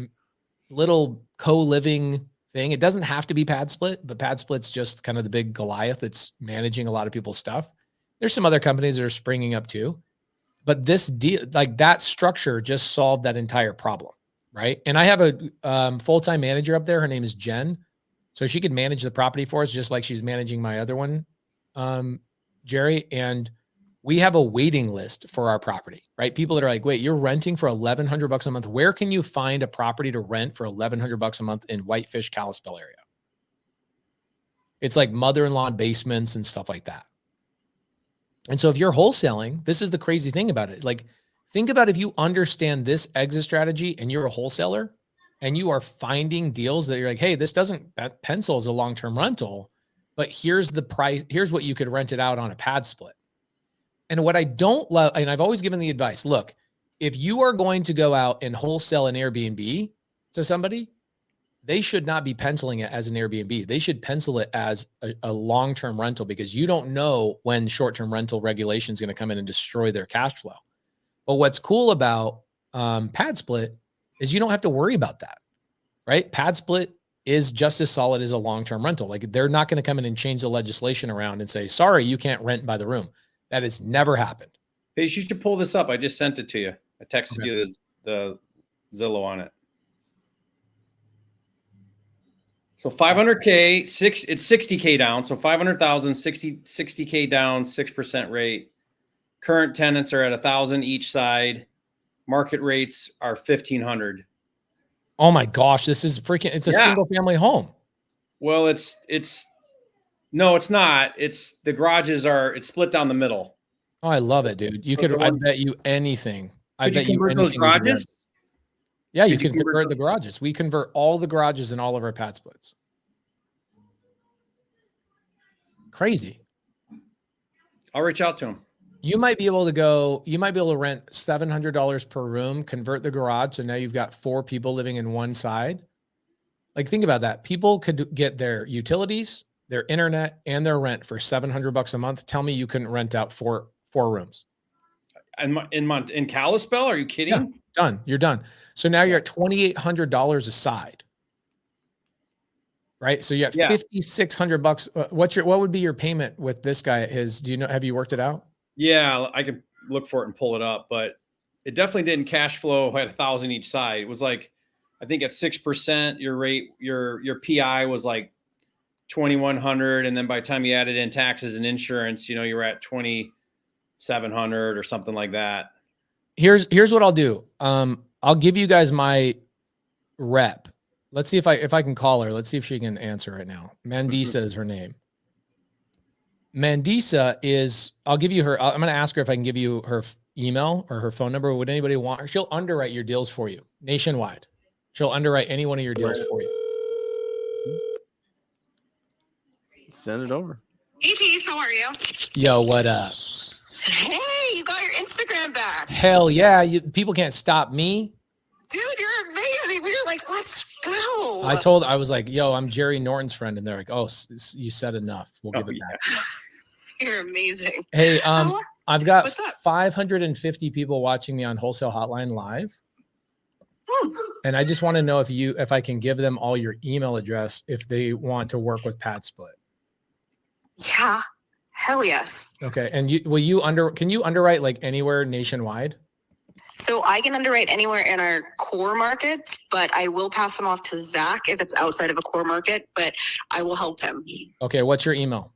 little co-living thing, it doesn't have to be pad split, but pad split's just kind of the big Goliath that's managing a lot of people's stuff. There's some other companies that are springing up too, but this deal, like that structure just solved that entire problem. Right. And I have a full-time manager up there. Her name is Jen. So she could manage the property for us, just like she's managing my other one, Jerry. And we have a waiting list for our property, right? People that are like, wait, you're renting for $1,100 a month. Where can you find a property to rent for $1,100 a month in Whitefish, Kalispell area? It's like mother-in-law basements and stuff like that. And so if you're wholesaling, this is the crazy thing about it. Like, think about if you understand this exit strategy and you're a wholesaler and you are finding deals that you're like, hey, this doesn't pencil as a long-term rental, but here's the price. Here's what you could rent it out on a pad split. And what I don't love, and I've always given the advice, look, if you are going to go out and wholesale an Airbnb to somebody, they should not be penciling it as an Airbnb. They should pencil it as a long-term rental, because you don't know when short-term rental regulation is going to come in and destroy their cash flow. But what's cool about pad split is you don't have to worry about that, right? Pad split is just as solid as a long-term rental. Like, they're not going to come in and change the legislation around and say, sorry, you can't rent by the room. That has never happened. Hey, you should pull this up. I just sent it to you. I texted you the Zillow on it. So 500K, it's 60K down. So 500,000, 60K down, 6% rate. Current tenants are at 1,000 each side. Market rates are 1,500. Oh my gosh, this is freaking, it's a single family home. Well, no, it's not. It's the garages it's split down the middle. Oh, I love it, dude. You could, I bet you anything. I bet you anything. Those garages? Yeah, you can convert the garages. We convert all the garages in all of our pad splits. Crazy. I'll reach out to him. You might be able to rent $700 per room, convert the garage. So now you've got 4 people living in one side. Like, think about that. People could get their utilities, their internet, and their rent for $700 a month. Tell me you couldn't rent out four rooms. In Kalispell? Are you kidding? Yeah, done. You're done. So now you're at $2,800 a side. Right. So you have $5,600. What would be your payment with this guy at his? Have you worked it out? Yeah, I could look for it and pull it up, but it definitely didn't cash flow at 1,000 each side. It was like, I think at 6%, your rate, your PI was like 2,100, and then by the time you added in taxes and insurance, you were at 2,700 or something like that. Here's what I'll do. I'll give you guys my rep. Let's see if I can call her. Let's see if she can answer right now. Mandisa is her name. Mandisa is, I'll give you her, I'm going to ask her if I can give you email or her phone number? Would anybody want her? She'll underwrite your deals for you nationwide. She'll underwrite any one of your deals for you. Send it over. Hey, Peace, how are you? Yo, what up? Hey, you got your Instagram back. Hell yeah. People can't stop me. Dude, you're amazing. We were like, let's go. I was like, yo, I'm Jerry Norton's friend. And they're like, oh, you said enough. We'll give it back. You're amazing. Hey, I've got What's up? 550 people watching me on Wholesale Hotline live. And I just want to know if I can give them all your email address if they want to work with Pad Split. Yeah. Hell yes. Okay. And can you underwrite like anywhere nationwide? So I can underwrite anywhere in our core markets, but I will pass them off to Zach if it's outside of a core market, but I will help him. Okay. What's your email?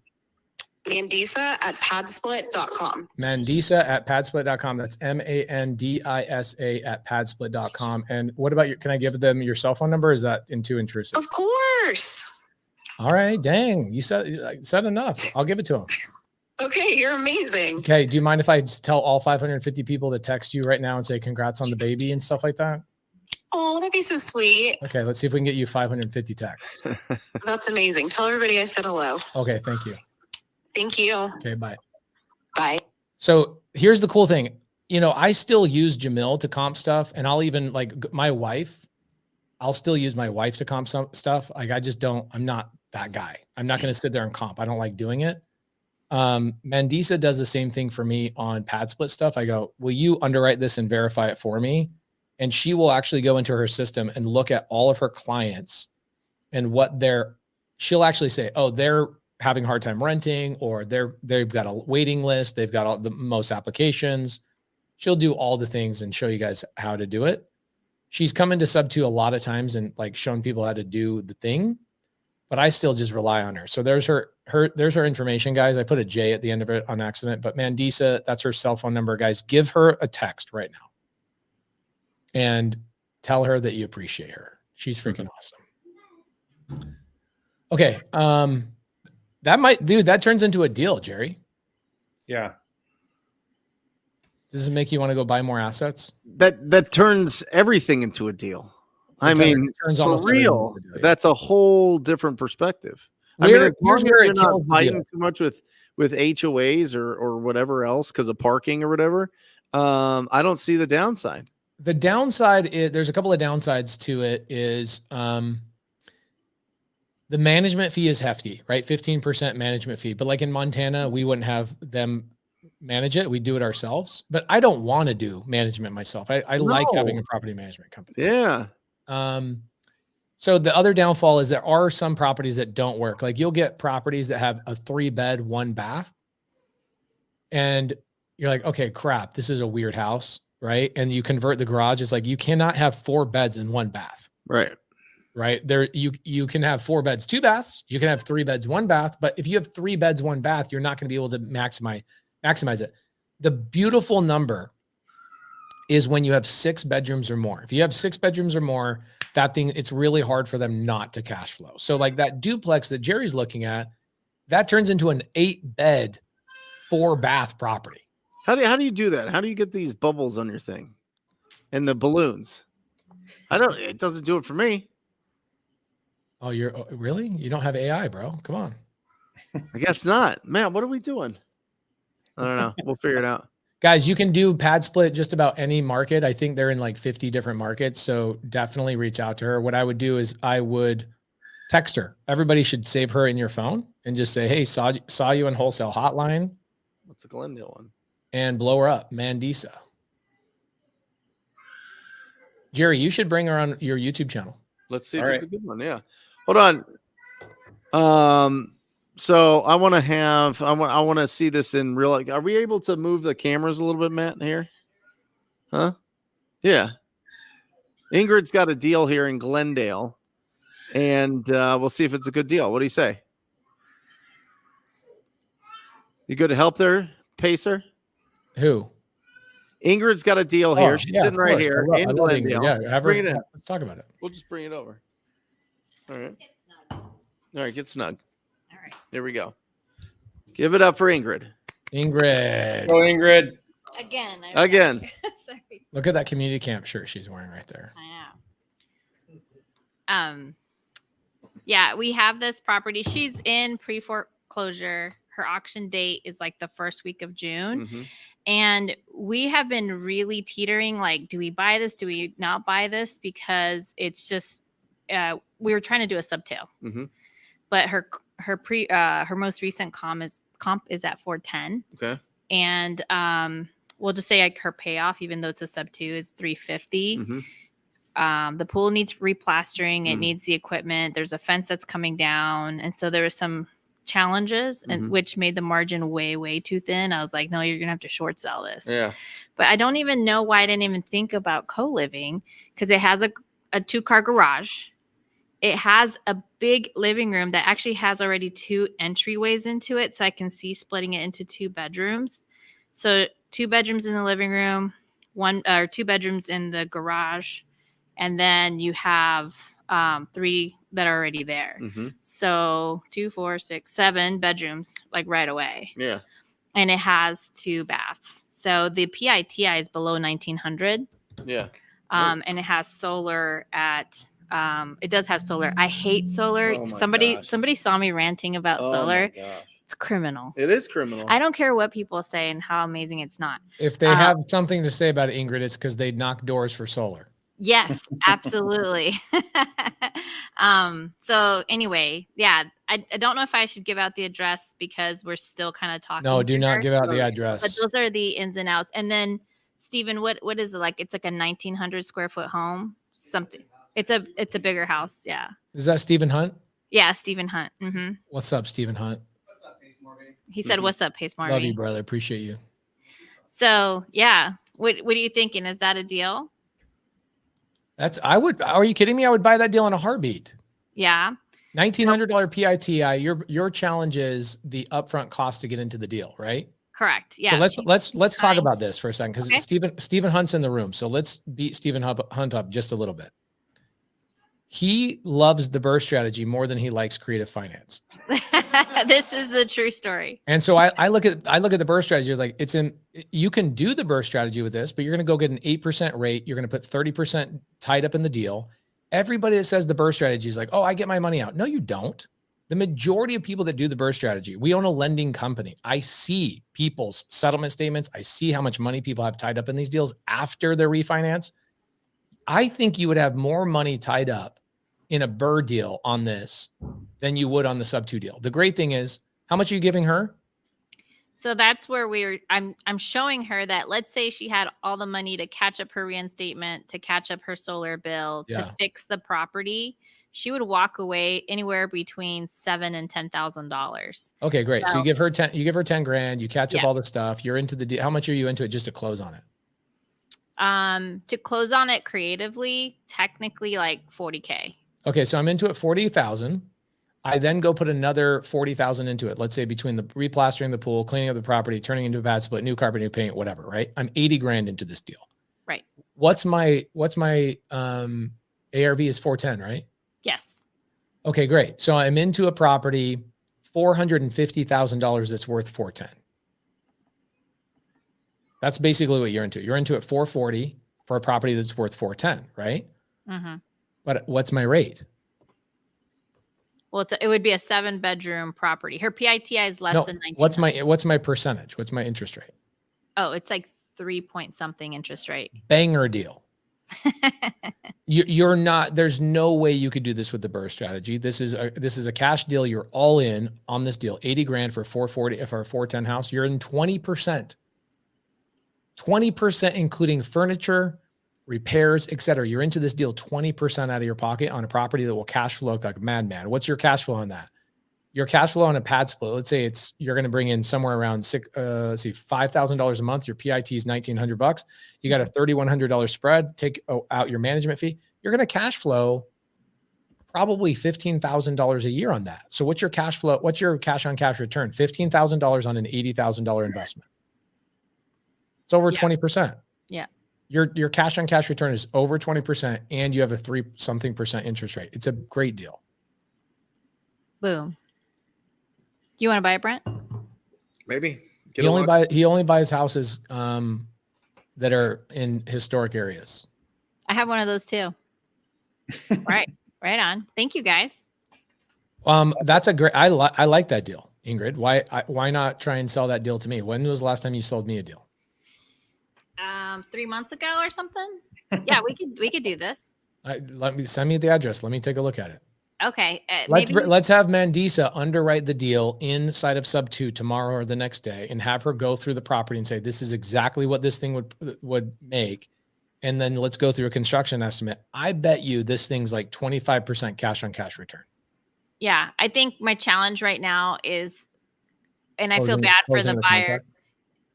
Mandisa at padsplit.com. Mandisa at padsplit.com. That's Mandisa at padsplit.com. And what about can I give them your cell phone number? Or is that too intrusive? Of course. All right. Dang. You said enough. I'll give it to them. Okay. You're amazing. Okay. Do you mind if I tell all 550 people to text you right now and say congrats on the baby and stuff like that? Oh, that'd be so sweet. Okay. Let's see if we can get you 550 texts. That's amazing. Tell everybody I said hello. Okay. Thank you. Thank you. Okay. Bye. Bye. So here's the cool thing. I still use Jamil to comp stuff, and I'll even my wife, I'll still use my wife to comp some stuff. Like I'm not that guy. I'm not going to sit there and comp. I don't like doing it. Mandisa does the same thing for me on Pad Split stuff. I go, will you underwrite this and verify it for me? And she will actually go into her system and look at all of her clients and she'll actually say, oh, they're having a hard time renting, or they've got a waiting list. They've got all the most applications. She'll do all the things and show you guys how to do it. She's come into subto a lot of times and shown people how to do the thing, but I still just rely on her. So there's her information, guys. I put a J at the end of it on accident, but Mandisa, that's her cell phone number, guys. Give her a text right now and tell her that you appreciate her. She's freaking awesome. Okay. That turns into a deal, Jerry. Yeah. Does it make you want to go buy more assets? That turns everything into a deal. Turns for real, that's a whole different perspective. Here's as long as where you're it not kills the fighting deal. too much with HOAs or whatever else because of parking or whatever, I don't see the downside. The downside is there's a couple of downsides to it. Is the management fee is hefty, right? 15% management fee. But like in Montana, we wouldn't have them manage it. We do it ourselves. But I don't want to do management myself. I like having a property management company. Yeah. So the other downfall is there are some properties that don't work. Like you'll get properties that have a 3-bed, 1-bath. And you're like, okay, crap, this is a weird house, right? And you convert the garage. It's like, you cannot have 4 beds and 1 bath. Right there, you can have 4 beds, 2 baths. You can have 3 beds, 1 bath. But if you have 3 beds, 1 bath, you're not going to be able to maximize it. The beautiful number is when you have 6 bedrooms or more. If you have 6 bedrooms or more, it's really hard for them not to cash flow. So like that duplex that Jerry's looking at, that turns into an 8-bed, 4-bath property. How do you do that? How do you get these bubbles on your thing and the balloons? It doesn't do it for me. Oh, really? You don't have AI, bro? Come on. I guess not. Man, what are we doing? I don't know. We'll figure it out. Guys, you can do Pad Split just about any market. I think they're in like 50 different markets. So definitely reach out to her. What I would do is I would text her. Everybody should save her in your phone and just say, hey, saw you in Wholesale Hotline. What's the Glendale one? And blow her up, Mandisa. Jerry, you should bring her on your YouTube channel. Let's see if it's a good one. Yeah. Hold on. So I want to see this in real life. Are we able to move the cameras a little bit, Matt, here? Huh? Yeah. Ingrid's got a deal here in Glendale, and we'll see if it's a good deal. What do you say? You good to help there, Pacer? Who? Ingrid's got a deal here. She's sitting right here in Glendale. Yeah, bring it in. Let's talk about it. We'll just bring it over. All right. All right, get snug. All right. Here we go. Give it up for Ingrid. Ingrid. Go, Ingrid. Again. Again. Sorry. Look at that community camp shirt she's wearing right there. I know. Yeah, we have this property. She's in pre-foreclosure. Her auction date is like the first week of June. Mm-hmm. And we have been really teetering, like, do we buy this? Do we not buy this? Because it's just, we were trying to do a subtail, but her most recent comp is at 410. Okay. And we'll just say like her payoff, even though it's a sub 2, is 350. The pool needs replastering. It needs the equipment. There's a fence that's coming down. And so there was some challenges and which made the margin way too thin. I was like, no, you're going to have to short sell this. Yeah. But I don't even know why I didn't even think about co-living, because it has a 2-car garage. It has a big living room that actually has already 2 entryways into it. So I can see splitting it into 2 bedrooms. So 2 bedrooms in the living room, 2 bedrooms in the garage. And then you have 3 that are already there. So 2, 4, 6, 7 bedrooms, like right away. Yeah. And it has 2 baths. So the PITI is below 1900. Yeah. And it has solar at, it does have solar. I hate solar. Oh my Somebody gosh. saw me ranting about solar. My gosh. It's criminal. It is criminal. I don't care what people say and how amazing it's not. If they have something to say about it, Ingrid, it's because they knock doors for solar. Yes, absolutely. So anyway, yeah, I don't know if I should give out the address because we're still kind of talking. No, do not give out the But address. those are the ins and outs. And then Stephen, what is it like? It's like a 1900 square foot home, something. It's a bigger house. Yeah. Is that Stephen Hunt? Yeah. Stephen Hunt. What's up, Stephen Hunt? What's up, Pace Morby? He said, what's up, Pace Morby? Love you, brother. Appreciate you. So yeah. What are you thinking? Is that a deal? Are you kidding me? I would buy that deal in a heartbeat. Yeah. $1,900 PITI. Your challenge is the upfront cost to get into the deal, right? Correct. Yeah. So let's talk about this for a second, because Okay. Stephen Hunt's in the room. So let's beat Stephen Hunt up just a little bit. He loves the burst strategy more than he likes creative finance. This is the true story. And so I look at the burst strategy like you can do the burst strategy with this, but you're going to go get an 8% rate. You're going to put 30% tied up in the deal. Everybody that says the burst strategy is like, oh, I get my money out. No, you don't. The majority of people that do the burst strategy, we own a lending company. I see people's settlement statements. I see how much money people have tied up in these deals after their refinance. I think you would have more money tied up in a BRRRR deal on this than you would on the sub 2 deal. The great thing is, how much are you giving her? So that's where I'm showing her that, let's say she had all the money to catch up her reinstatement, to catch up her solar bill, to fix the property. She would walk away anywhere between $7,000 and $10,000. Okay, great. So you give her 10 grand, you catch up Yeah. all the stuff. You're into the deal. How much are you into it just to close on it? To close on it creatively, technically like 40K. Okay, so I'm into it 40,000. I then go put another 40,000 into it. Let's say between the replastering the pool, cleaning up the property, turning into a pad split, new carpet, new paint, whatever, right? I'm 80 grand into this deal. Right. What's my ARV is 410, right? Yes. Okay, great. So I'm into a property, $450,000 that's worth 410. That's basically what you're into. You're into it 440 for a property that's worth 410, right? Mm-hmm. But what's my rate? Well, it would be a 7-bedroom property. Her PITI is less than 19. What's my percentage? What's my interest rate? Oh, it's like 3 point something interest rate. Banger deal. You're not, there's no way you could do this with the BRRRR strategy. This is a cash deal. You're all in on this deal. 80 grand for 440 for a 410 house. You're in 20%. 20%, including furniture, repairs, et cetera. You're into this deal 20% out of your pocket on a property that will cash flow like a madman. What's your cash flow on that? Your cash flow on a pad split, let's say you're going to bring in somewhere around $5,000 a month. Your PIT is $1,900. You got a $3,100 spread. Take out your management fee. You're going to cash flow probably $15,000 a year on that. So what's your cash flow? What's your cash on cash return? $15,000 on an $80,000 investment. It's over 20%. Yeah. Your cash on cash return is over 20%, and you have a 3-something% interest rate. It's a great deal. Boom. You want to buy it, Brent? Maybe He only buys houses that are in historic areas. I have one of those too. Right on. Thank you guys. That's a great. I like that deal, Ingrid. Why not try and sell that deal to me? When was the last time you sold me a deal? 3 months ago or something. Yeah, we could do this. Send me the address. Let me take a look at it. Okay. Let's have Mandisa underwrite the deal inside of subto tomorrow or the next day, and have her go through the property and say, this is exactly what this thing would make. And then let's go through a construction estimate. I bet you this thing's like 25% cash on cash return. Yeah. I think my challenge right now is, and I feel bad for the buyer. Contract.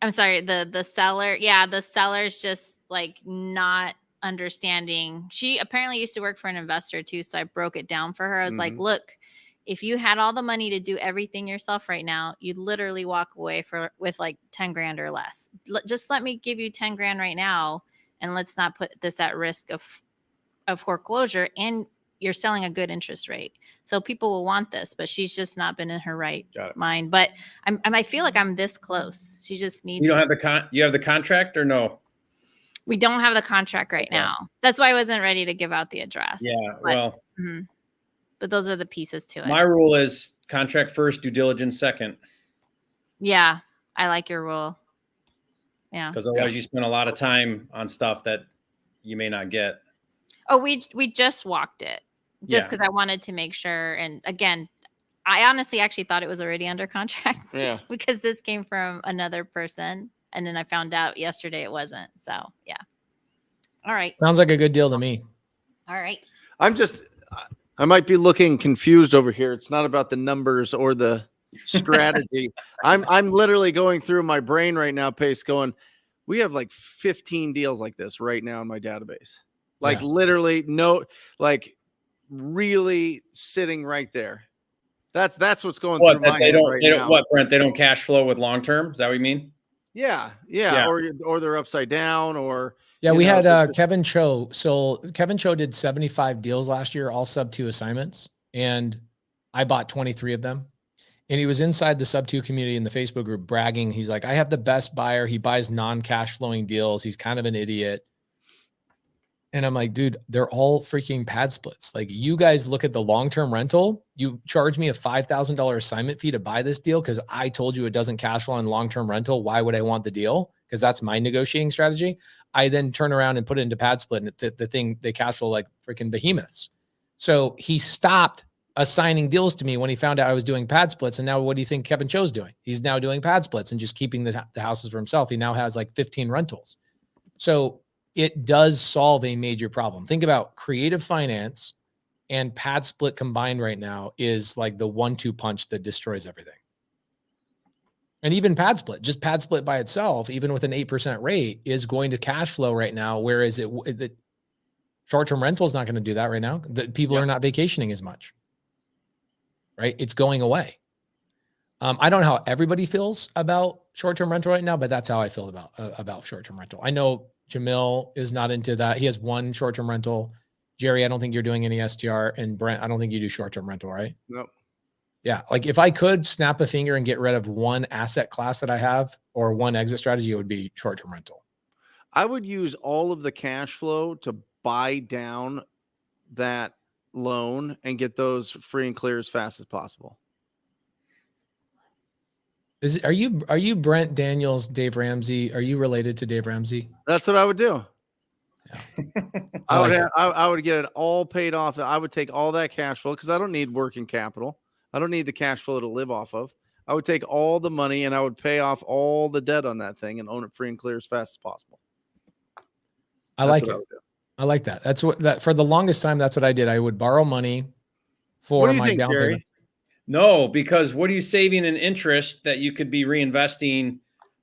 I'm sorry, the seller. Yeah, the seller's just like not understanding. She apparently used to work for an investor too, so I broke it down for her. I was like, look, if you had all the money to do everything yourself right now, you'd literally walk away with like 10 grand or less. Just let me give you 10 grand right now, and let's not put this at risk of foreclosure. And you're selling a good interest rate, so people will want this. But she's just not been in her right mind. But I feel like I'm this close. She just needs. You don't have you have the contract or no? We don't have the contract right now. That's why I wasn't ready to give out the address. Yeah, but those are the pieces to it. My rule is contract first, due diligence second. Yeah, I like your rule. Yeah, because otherwise you spend a lot of time on stuff that you may not get. Oh, we just walked it. Just because I wanted to make sure. And again, I honestly actually thought it was already under contract. Yeah. Because this came from another person. And then I found out yesterday it wasn't. So, yeah. All right. Sounds like a good deal to me. All right. I might be looking confused over here. It's not about the numbers or the strategy. I'm literally going through my brain right now, Pace, going, we have like 15 deals like this right now in my database. Like literally really sitting right there. That's what's going through my head right now. What, Brent? They don't cash flow with long term. Is that what you mean? Yeah. Or they're upside down, or we had Kevin Cho. So Kevin Cho did 75 deals last year, all subto assignments, and I bought 23 of them. And he was inside the subto community in the Facebook group bragging. He's like, I have the best buyer. He buys non-cash flowing deals. He's kind of an idiot. And I'm like, dude, they're all freaking pad splits. Like, you guys look at the long-term rental. You charge me a $5,000 assignment fee to buy this deal because I told you it doesn't cash flow on long-term rental. Why would I want the deal? Because that's my negotiating strategy. I then turn around and put it into pad split, and the thing, they cash flow like freaking behemoths. So he stopped assigning deals to me when he found out I was doing pad splits. And now what do you think Kevin Cho's doing? He's now doing pad splits and just keeping the houses for himself. He now has like 15 rentals. So it does solve a major problem. Think about creative finance and pad split combined right now is like the 1-2 punch that destroys everything. And even pad split, just pad split by itself, even with an 8% rate, is going to cash flow right now. Whereas the short-term rental is not going to do that right now. The people are not vacationing as much, right? It's going away. I don't know how everybody feels about short-term rental right now, but that's how I feel about short-term rental. I know Jamil is not into that. He has one short-term rental. Jerry, I don't think you're doing any STR. And Brent, I don't think you do short-term rental, right? Nope. Yeah. Like, if I could snap a finger and get rid of one asset class that I have or one exit strategy, it would be short-term rental. I would use all of the cash flow to buy down that loan and get those free and clear as fast as possible. Are you Brent Daniels, Dave Ramsey? Are you related to Dave Ramsey? That's what I would do. Yeah. I would get it all paid off. I would take all that cash flow because I don't need working capital. I don't need the cash flow to live off of. I would take all the money and I would pay off all the debt on that thing and own it free and clear as fast as possible. I like it. I like that. That's what for the longest time. That's what I did. I would borrow money for my down payment. No, because what are you saving in interest that you could be reinvesting?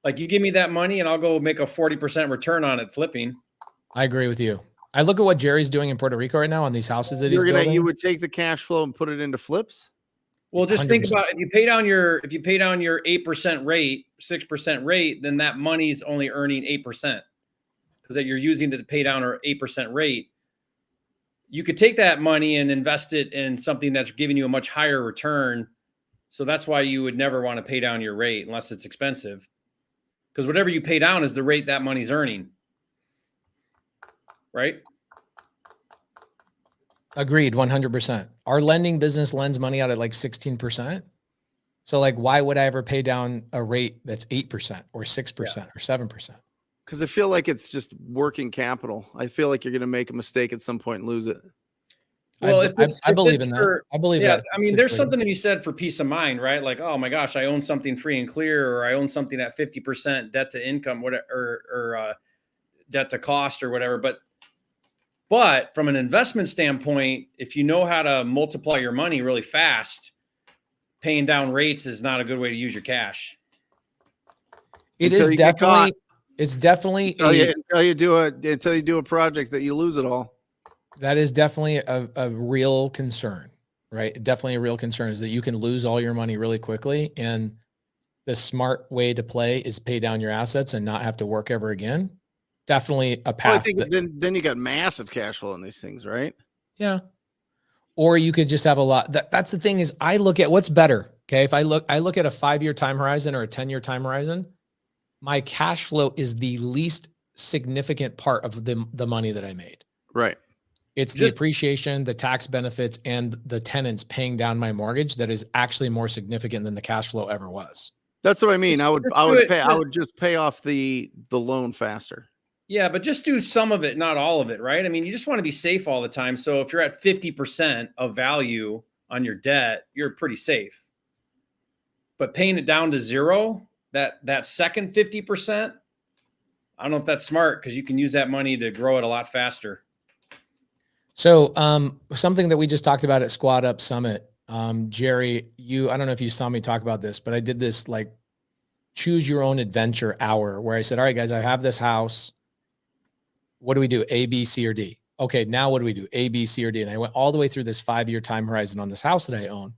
Like, you give me that money and I'll go make a 40% return on it flipping. I agree with you. I look at what Jerry's doing in Puerto Rico right now on these houses that he's building. You would take the cash flow and put it into flips? Well, just 100%. Think about if you pay down your 8% rate, 6% rate, then that money's only earning 8% because that you're using to pay down our 8% rate. You could take that money and invest it in something that's giving you a much higher return. So that's why you would never want to pay down your rate unless it's expensive. because whatever you pay down is the rate that money's earning. Right? Agreed, 100%. Our lending business lends money out at like 16%. So like, why would I ever pay down a rate that's 8% or 6% or 7%? Because I feel like it's just working capital. I feel like you're going to make a mistake at some point and lose it. Well, I believe in that. I believe that. I mean, there's something to be said for peace of mind, right? Like, oh my gosh, I own something free and clear, or I own something at 50% debt to income, whatever, or debt to cost or whatever. But from an investment standpoint, if you know how to multiply your money really fast, paying down rates is not a good way to use your cash. It's definitely until you do a project that you lose it all. That is definitely a real concern, right? Definitely a real concern is that you can lose all your money really quickly. And the smart way to play is pay down your assets and not have to work ever again. Definitely a path. Well, I think then you got massive cash flow in these things, right? Yeah. Or you could just have a lot. That's the thing is I look at what's better. Okay. If I look at a 5-year time horizon or a 10-year time horizon, my cash flow is the least significant part of the money that I made. Right. It's the appreciation, the tax benefits, and the tenants paying down my mortgage that is actually more significant than the cash flow ever was. That's what I mean. I would just pay off the loan faster. Yeah, but just do some of it, not all of it, right? I mean, you just want to be safe all the time. So if you're at 50% of value on your debt, you're pretty safe. But paying it down to zero, that second 50%, I don't know if that's smart because you can use that money to grow it a lot faster. So something that we just talked about at Squad Up Summit, Jerry, I don't know if you saw me talk about this, but I did this like choose your own adventure hour where I said, all right, guys, I have this house. What do we do? A, B, C, or D? Okay, now what do we do? A, B, C, or D? And I went all the way through this 5-year time horizon on this house that I own.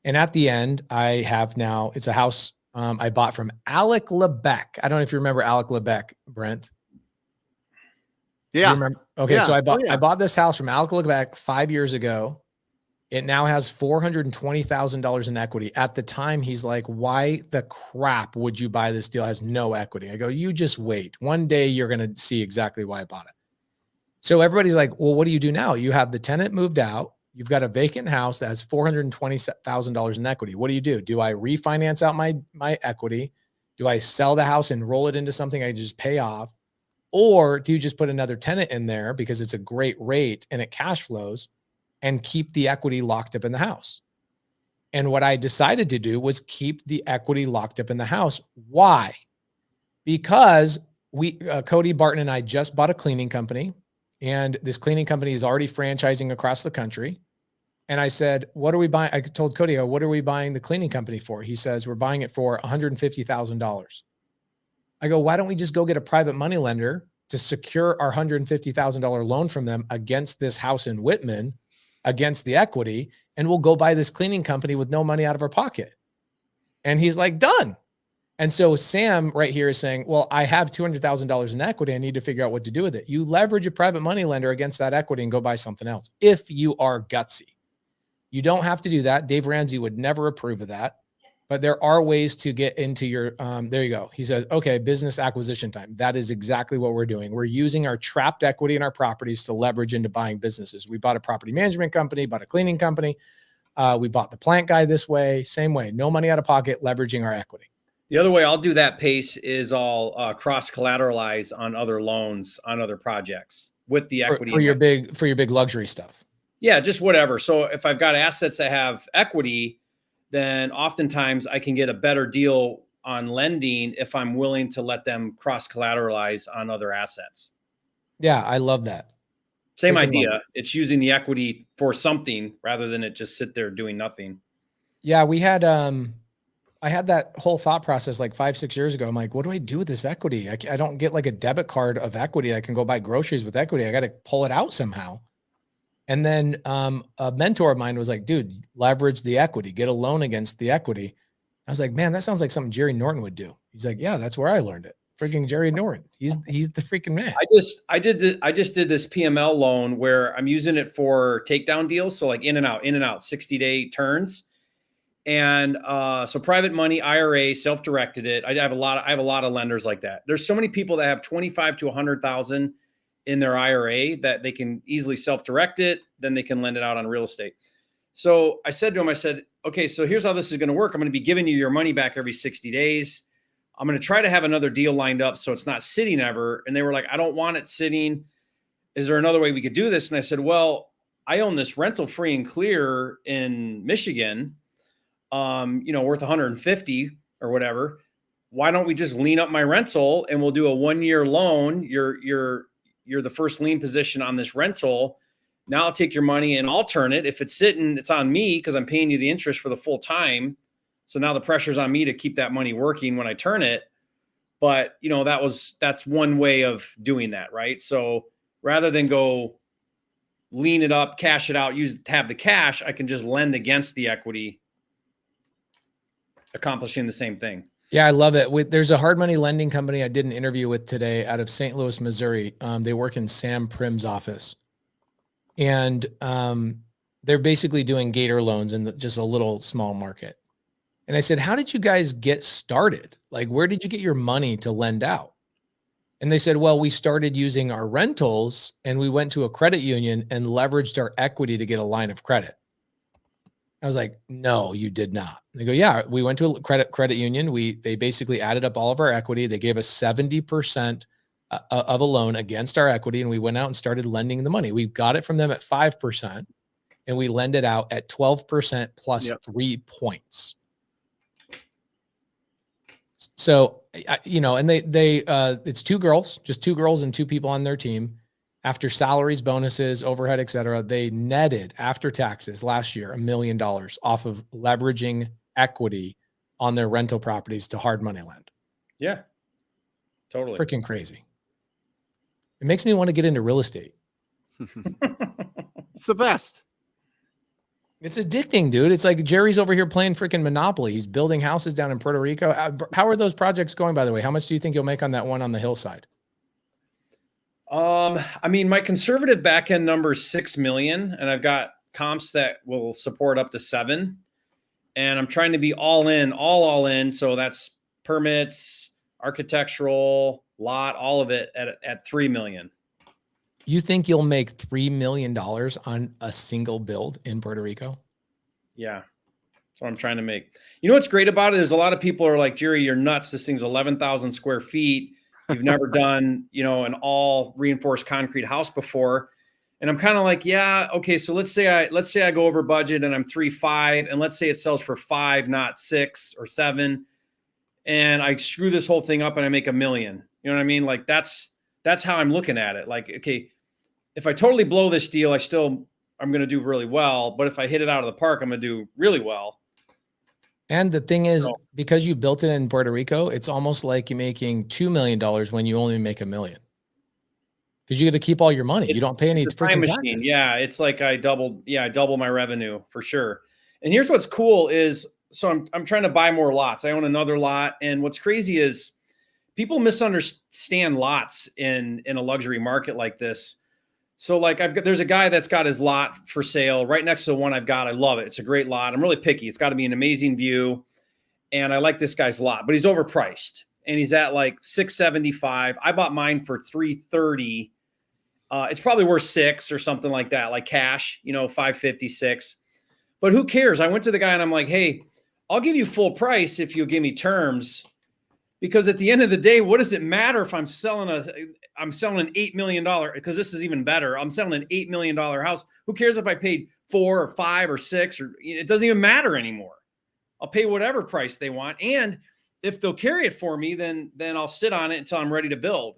And at the end, I have now, it's a house I bought from Alec Lebec. I don't know if you remember Alec Lebec, Brent. Yeah. Okay. Yeah. So I bought this house from Alec Lebec 5 years ago. It now has $420,000 in equity. At the time, he's like, why the crap would you buy this deal? It has no equity. I go, you just wait. One day you're going to see exactly why I bought it. So everybody's like, well, what do you do now? You have the tenant moved out. You've got a vacant house that has $420,000 in equity. What do? Do I refinance out my equity? Do I sell the house and roll it into something I just pay off? Or do you just put another tenant in there because it's a great rate and it cash flows and keep the equity locked up in the house? And what I decided to do was keep the equity locked up in the house. Why? Because Cody Barton and I just bought a cleaning company, and this cleaning company is already franchising across the country. And I said, what are we buying? I told Cody, what are we buying the cleaning company for? He says, we're buying it for $150,000. I go, why don't we just go get a private money lender to secure our $150,000 loan from them against this house in Whitman, against the equity, and we'll go buy this cleaning company with no money out of our pocket. And he's like, done. And so Sam right here is saying, well, I have $200,000 in equity. I need to figure out what to do with it. You leverage a private money lender against that equity and go buy something else if you are gutsy. You don't have to do that. Dave Ramsey would never approve of that. But there are ways to get into your, there you go. He says, okay, business acquisition time. That is exactly what we're doing. We're using our trapped equity in our properties to leverage into buying businesses. We bought a property management company, bought a cleaning company. We bought the plant guy this way, same way, no money out of pocket, leveraging our equity. The other way I'll do that pace is I'll cross-collateralize on other loans, on other projects with the equity. For your big luxury stuff. Yeah, just whatever. So if I've got assets that have equity, then oftentimes I can get a better deal on lending if I'm willing to let them cross-collateralize on other assets. Yeah, I love that. Same idea. It's using the equity for something rather than it just sit there doing nothing. Yeah, we had I had that whole thought process like 5-6 years ago. I'm like, what do I do with this equity? I don't get like a debit card of equity. I can go buy groceries with equity. I got to pull it out somehow. And then a mentor of mine was like, dude, leverage the equity, get a loan against the equity. I was like, man, that sounds like something Jerry Norton would do. He's like, yeah, that's where I learned it. Freaking Jerry Norton. He's the freaking man. I just did this PML loan where I'm using it for takedown deals. So like in and out, 60-day turns. And so private money, IRA, self-directed it. I have a lot of lenders like that. There's so many people that have 25 to 100,000 in their IRA that they can easily self-direct it. Then they can lend it out on real estate. So I said to him, I said, okay, so here's how this is going to work. I'm going to be giving you your money back every 60 days. I'm going to try to have another deal lined up so it's not sitting ever. And they were like, I don't want it sitting. Is there another way we could do this? And I said, well, I own this rental free and clear in Michigan, worth 150 or whatever. Why don't we just lean up my rental and we'll do a 1-year loan? You're the first lien position on this rental. Now I'll take your money and I'll turn it. If it's sitting, it's on me because I'm paying you the interest for the full time. So now the pressure's on me to keep that money working when I turn it. But that's one way of doing that, right? So rather than go lean it up, cash it out, have the cash, I can just lend against the equity, accomplishing the same thing. Yeah, I love it. There's a hard money lending company I did an interview with today out of St. Louis, Missouri. They work in Sam Prim's office. And they're basically doing gator loans in just a little small market. And I said, how did you guys get started? Like, where did you get your money to lend out? And they said, well, we started using our rentals and we went to a credit union and leveraged our equity to get a line of credit. I was like, no, you did not. They go, yeah, we went to a credit union. They basically added up all of our equity. They gave us 70% of a loan against our equity. And we went out and started lending the money. We got it from them at 5% and we lend it out at 12% plus 3 points. So, and they it's 2 girls, just 2 girls and 2 people on their team. After salaries, bonuses, overhead, et cetera, they netted after taxes last year $1 million off of leveraging equity on their rental properties to hard money lend. Yeah, totally. Freaking crazy. It makes me want to get into real estate. It's the best. It's addicting, dude. It's like Jerry's over here playing freaking Monopoly. He's building houses down in Puerto Rico. How are those projects going, by the way? How much do you think you'll make on that one on the hillside? My conservative back end number is 6 million, and I've got comps that will support up to 7. And I'm trying to be all in. So that's permits, architectural, lot, all of it at 3 million. You think you'll make $3 million on a single build in Puerto Rico? Yeah. That's what I'm trying to make. You know what's great about it is a lot of people are like, Jerry, you're nuts. This thing's 11,000 square feet. You've never done, an all reinforced concrete house before. And I'm kind of like, yeah, okay. So let's say I go over budget and I'm 3.5, and let's say it sells for 5, not 6 or 7. And I screw this whole thing up and I make $1 million. You know what I mean? Like that's how I'm looking at it. Like, okay, if I totally blow this deal, I'm going to do really well. But if I hit it out of the park, I'm going to do really well. And the thing is, because you built it in Puerto Rico, it's almost like you're making $2 million when you only make $1 million. Because you got to keep all your money. You don't pay any freaking taxes. Yeah, it's like I double my revenue for sure. And here's what's cool is, so I'm trying to buy more lots. I own another lot. And what's crazy is people misunderstand lots in a luxury market like this. So like there's a guy that's got his lot for sale right next to the one I've got. I love it. It's a great lot. I'm really picky. It's got to be an amazing view. And I like this guy's lot, but he's overpriced and he's at like $675. I bought mine for $330. It's probably worth $6 or something like that, like cash, $550, $6. But who cares? I went to the guy and I'm like, hey, I'll give you full price if you'll give me terms. Because at the end of the day, what does it matter if I'm selling an $8 million, because this is even better. I'm selling an $8 million house. Who cares if I paid 4 or 5 or 6, or it doesn't even matter anymore. I'll pay whatever price they want. And if they'll carry it for me, then I'll sit on it until I'm ready to build.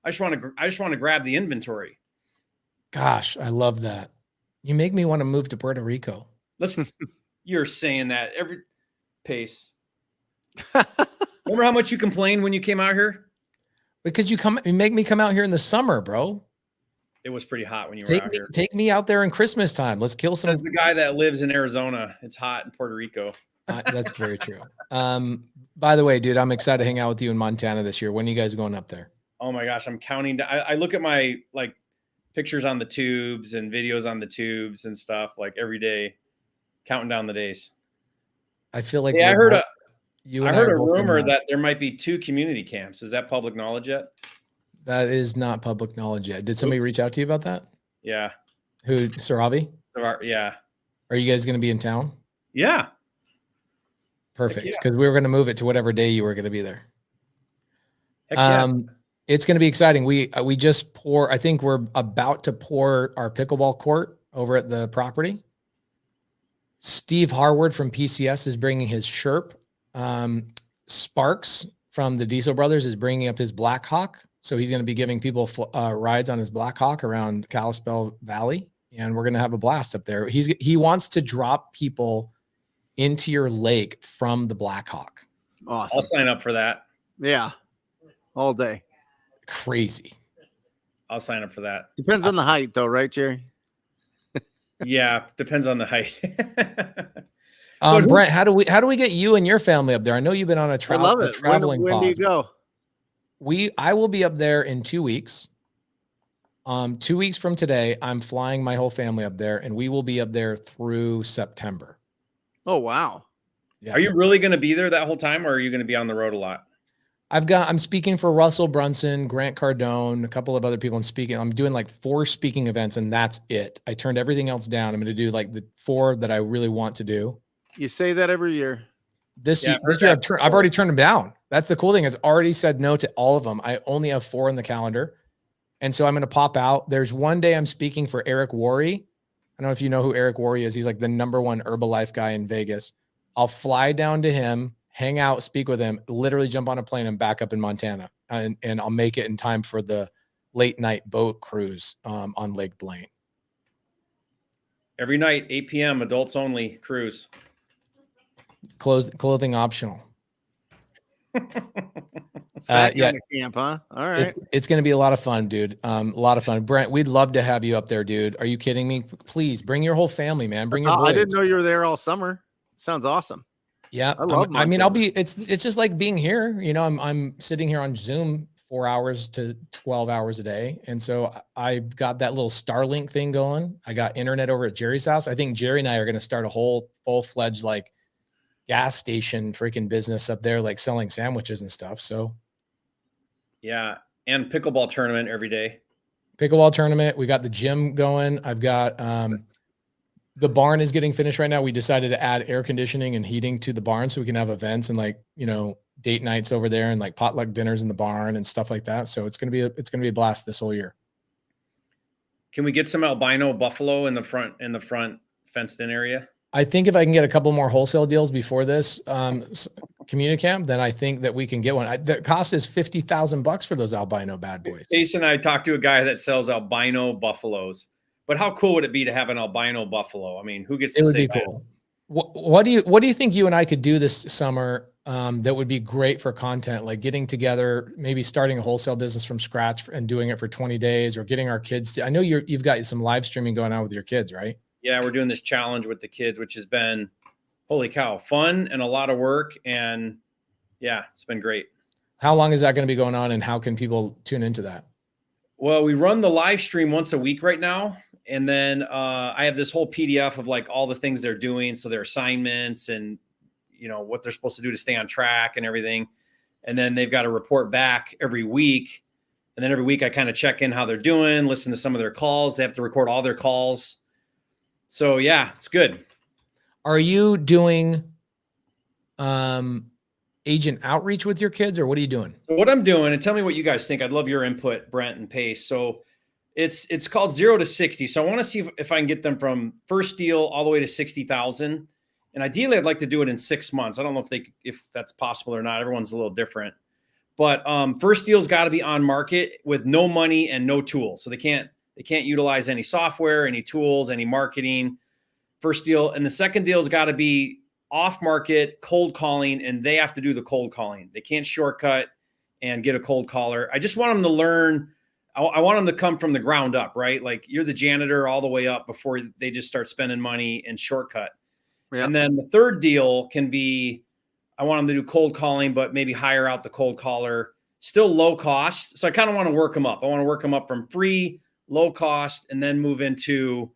I just want to grab the inventory. Gosh, I love that. You make me want to move to Puerto Rico. You're saying that every pace. Remember how much you complained when you came out here? Because you make me come out here in the summer, bro. It was pretty hot when you were out here. Take me out there in Christmas time. Let's kill some. As the guy that lives in Arizona, it's hot in Puerto Rico. That's very true. By the way, dude, I'm excited to hang out with you in Montana this year. When are you guys going up there? Oh my gosh, I'm counting. I look at my pictures on the tubes and videos on the tubes and stuff every day, counting down the days. I feel like Yeah, I we're heard both- a you I and heard are a both in rumor that there might be 2 community camps. Is that public knowledge yet? that is not public knowledge yet. Did somebody reach out to you about that? Yeah. Who, Sarabi? Yeah. Are you guys going to be in town? Yeah. Perfect. yeah. Because we were going to move it to whatever day you were going to be there. Heck yeah. It's going to be exciting. We just I think we're about to pour our pickleball court over at the property. Steve Harward from PCS is bringing his Sherp. Sparks from the Diesel Brothers is bringing up his Blackhawk. So he's going to be giving people rides on his Blackhawk around Kalispell Valley. And we're going to have a blast up there. He wants to drop people into your lake from the Blackhawk. Awesome. I'll sign up for that. Yeah. All day. Crazy. I'll sign up for that. Depends on the height though, right, Jerry? Yeah, depends on the height. Brent, how do we get you and your family up there? I know you've been on a traveling When do you go? I will be up there in 2 weeks. 2 weeks from today, I'm flying my whole family up there, and we will be up there through September. Oh, wow. Yeah. Are you really going to be there that whole time, or are you going to be on the road a lot? I'm speaking for Russell Brunson, Grant Cardone, a couple of other people. I'm doing like 4 speaking events, and that's it. I turned everything else down. I'm going to do like the 4 that I really want to do. You say that every year. This year I've already turned them down. That's the cool thing. It's already said no to all of them. I only have 4 in the calendar. And so I'm going to pop out. There's one day I'm speaking for Eric Worre. I don't know if you know who Eric Worre is. He's like the #1 Herbalife guy in Vegas. I'll fly down to him, hang out, speak with him, literally jump on a plane and back up in Montana. And I'll make it in time for the late night boat cruise on Lake Blaine. Every night, 8 p.m., adults only cruise. Clothing optional. That kind of camp, huh? All right. It's going to be a lot of fun, dude. A lot of fun. Brent, we'd love to have you up there, dude. Are you kidding me? Please bring your whole family, man. Bring your boys. I didn't know you were there all summer. Sounds awesome. Yeah. I mean, it's just like being here. You know, I'm sitting here on Zoom 4 hours to 12 hours a day. And so I've got that little Starlink thing going. I got internet over at Jerry's house. I think Jerry and I are going to start a whole full-fledged like gas station freaking business up there, like selling sandwiches and stuff. So yeah. And pickleball tournament every day. Pickleball tournament. We got the gym going. I've got, the barn is getting finished right now. We decided to add air conditioning and heating to the barn so we can have events and like, you know, date nights over there and like potluck dinners in the barn and stuff like that. So it's going to be a blast this whole year. Can we get some albino buffalo in the front fenced in area? I think if I can get a couple more wholesale deals before this community camp, then I think that we can get one. The cost is $50,000 for those albino bad boys. Jason and I talked to a guy that sells albino buffaloes, but how cool would it be to have an albino buffalo? I mean, who gets to say that? It would be cool. What do you think you and I could do this summer that would be great for content, like getting together, maybe starting a wholesale business from scratch and doing it for 20 days or getting our kids to, I know you've got some live streaming going on with your kids, right? Yeah, we're doing this challenge with the kids, which has been, holy cow, fun and a lot of work. And yeah, it's been great. How long is that going to be going on and how can people tune into that? Well, we run the live stream once a week right now. And then I have this whole PDF of like all the things they're doing. So their assignments and, you know, what they're supposed to do to stay on track and everything. And then they've got to report back every week. And then every week I kind of check in how they're doing, listen to some of their calls. They have to record all their calls. So yeah, it's good. Are you doing agent outreach with your kids or what are you doing? So what I'm doing, and tell me what you guys think. I'd love your input, Brent and Pace. So it's called 0 to 60. So I want to see if I can get them from first deal all the way to 60,000. And ideally I'd like to do it in 6 months. I don't know if that's possible or not. Everyone's a little different, but first deal's got to be on market with no money and no tools. So they can't utilize any software, any tools, any marketing. First deal. And the second deal's got to be off market cold calling, and they have to do the cold calling. They can't shortcut and get a cold caller. I just want them to learn. I want them to come from the ground up, right? Like you're the janitor all the way up before they just start spending money and shortcut. Yeah. And then the third deal can be, I want them to do cold calling, but maybe hire out the cold caller, still low cost. So I kind of want to work them up. I want to work them up from free, low cost, and then move into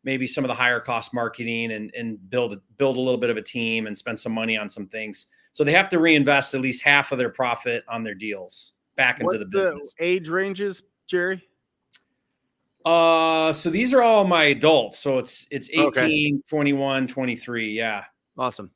maybe some of the higher cost marketing and build a little bit of a team and spend some money on some things. So they have to reinvest at least half of their profit on their deals back into the business. Age ranges, Jerry? So these are all my adults. So it's 18, Okay. 21, 23. Yeah. Awesome.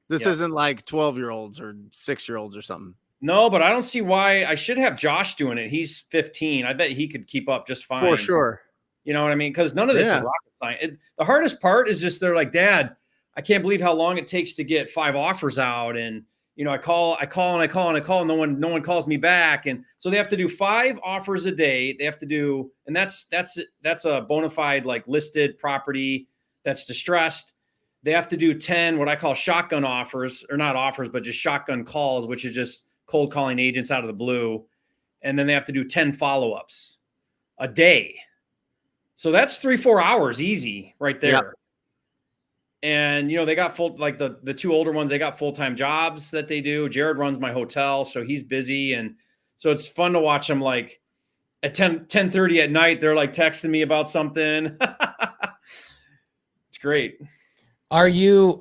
This isn't like 12-year-olds or 6-year-olds or something. No, but I don't see why. I should have Josh doing it. He's 15. I bet he could keep up just fine. For sure. You know what I mean? Because none of this is rocket science. The hardest part is just they're like, Dad, I can't believe how long it takes to get 5 offers out. And, you know, I call, and no one calls me back. And so they have to do 5 offers a day. They have to do, and that's a bona fide, like, listed property that's distressed. They have to do 10, what I call shotgun offers, or not offers, but just shotgun calls, which is just cold calling agents out of the blue. And then they have to do 10 follow-ups a day. So that's 3-4 hours easy right there. Yep. And, you know, they got the 2 older ones, they got full-time jobs that they do. Jared runs my hotel, so he's busy. And so it's fun to watch them, like, at 10:30 at night, they're like texting me about something. It's great. Are you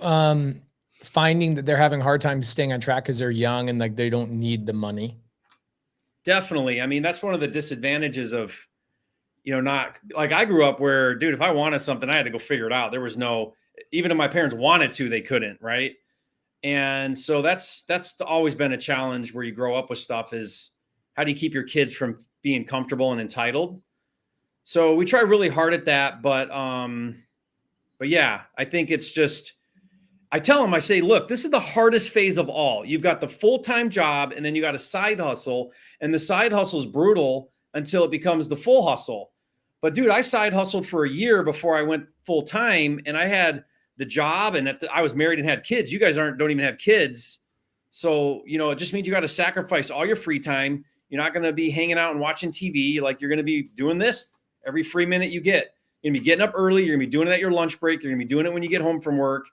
finding that they're having a hard time staying on track because they're young and like they don't need the money? Definitely. I mean, that's one of the disadvantages of, you know, not like I grew up where, dude, if I wanted something, I had to go figure it out. There was no, even if my parents wanted to, they couldn't. Right. And so that's always been a challenge where you grow up with stuff is how do you keep your kids from being comfortable and entitled? So we try really hard at that. But yeah, I think it's just, I tell them, I say, look, this is the hardest phase of all. You've got the full-time job and then you got a side hustle, and the side hustle is brutal until it becomes the full hustle. But dude, I side hustled for a year before I went full time, and I had the job and I was married and had kids. You guys don't even have kids. So, you know, it just means you got to sacrifice all your free time. You're not going to be hanging out and watching TV. Like, you're going to be doing this every free minute you get. You're going to be getting up early. You're going to be doing it at your lunch break. You're going to be doing it when you get home from work.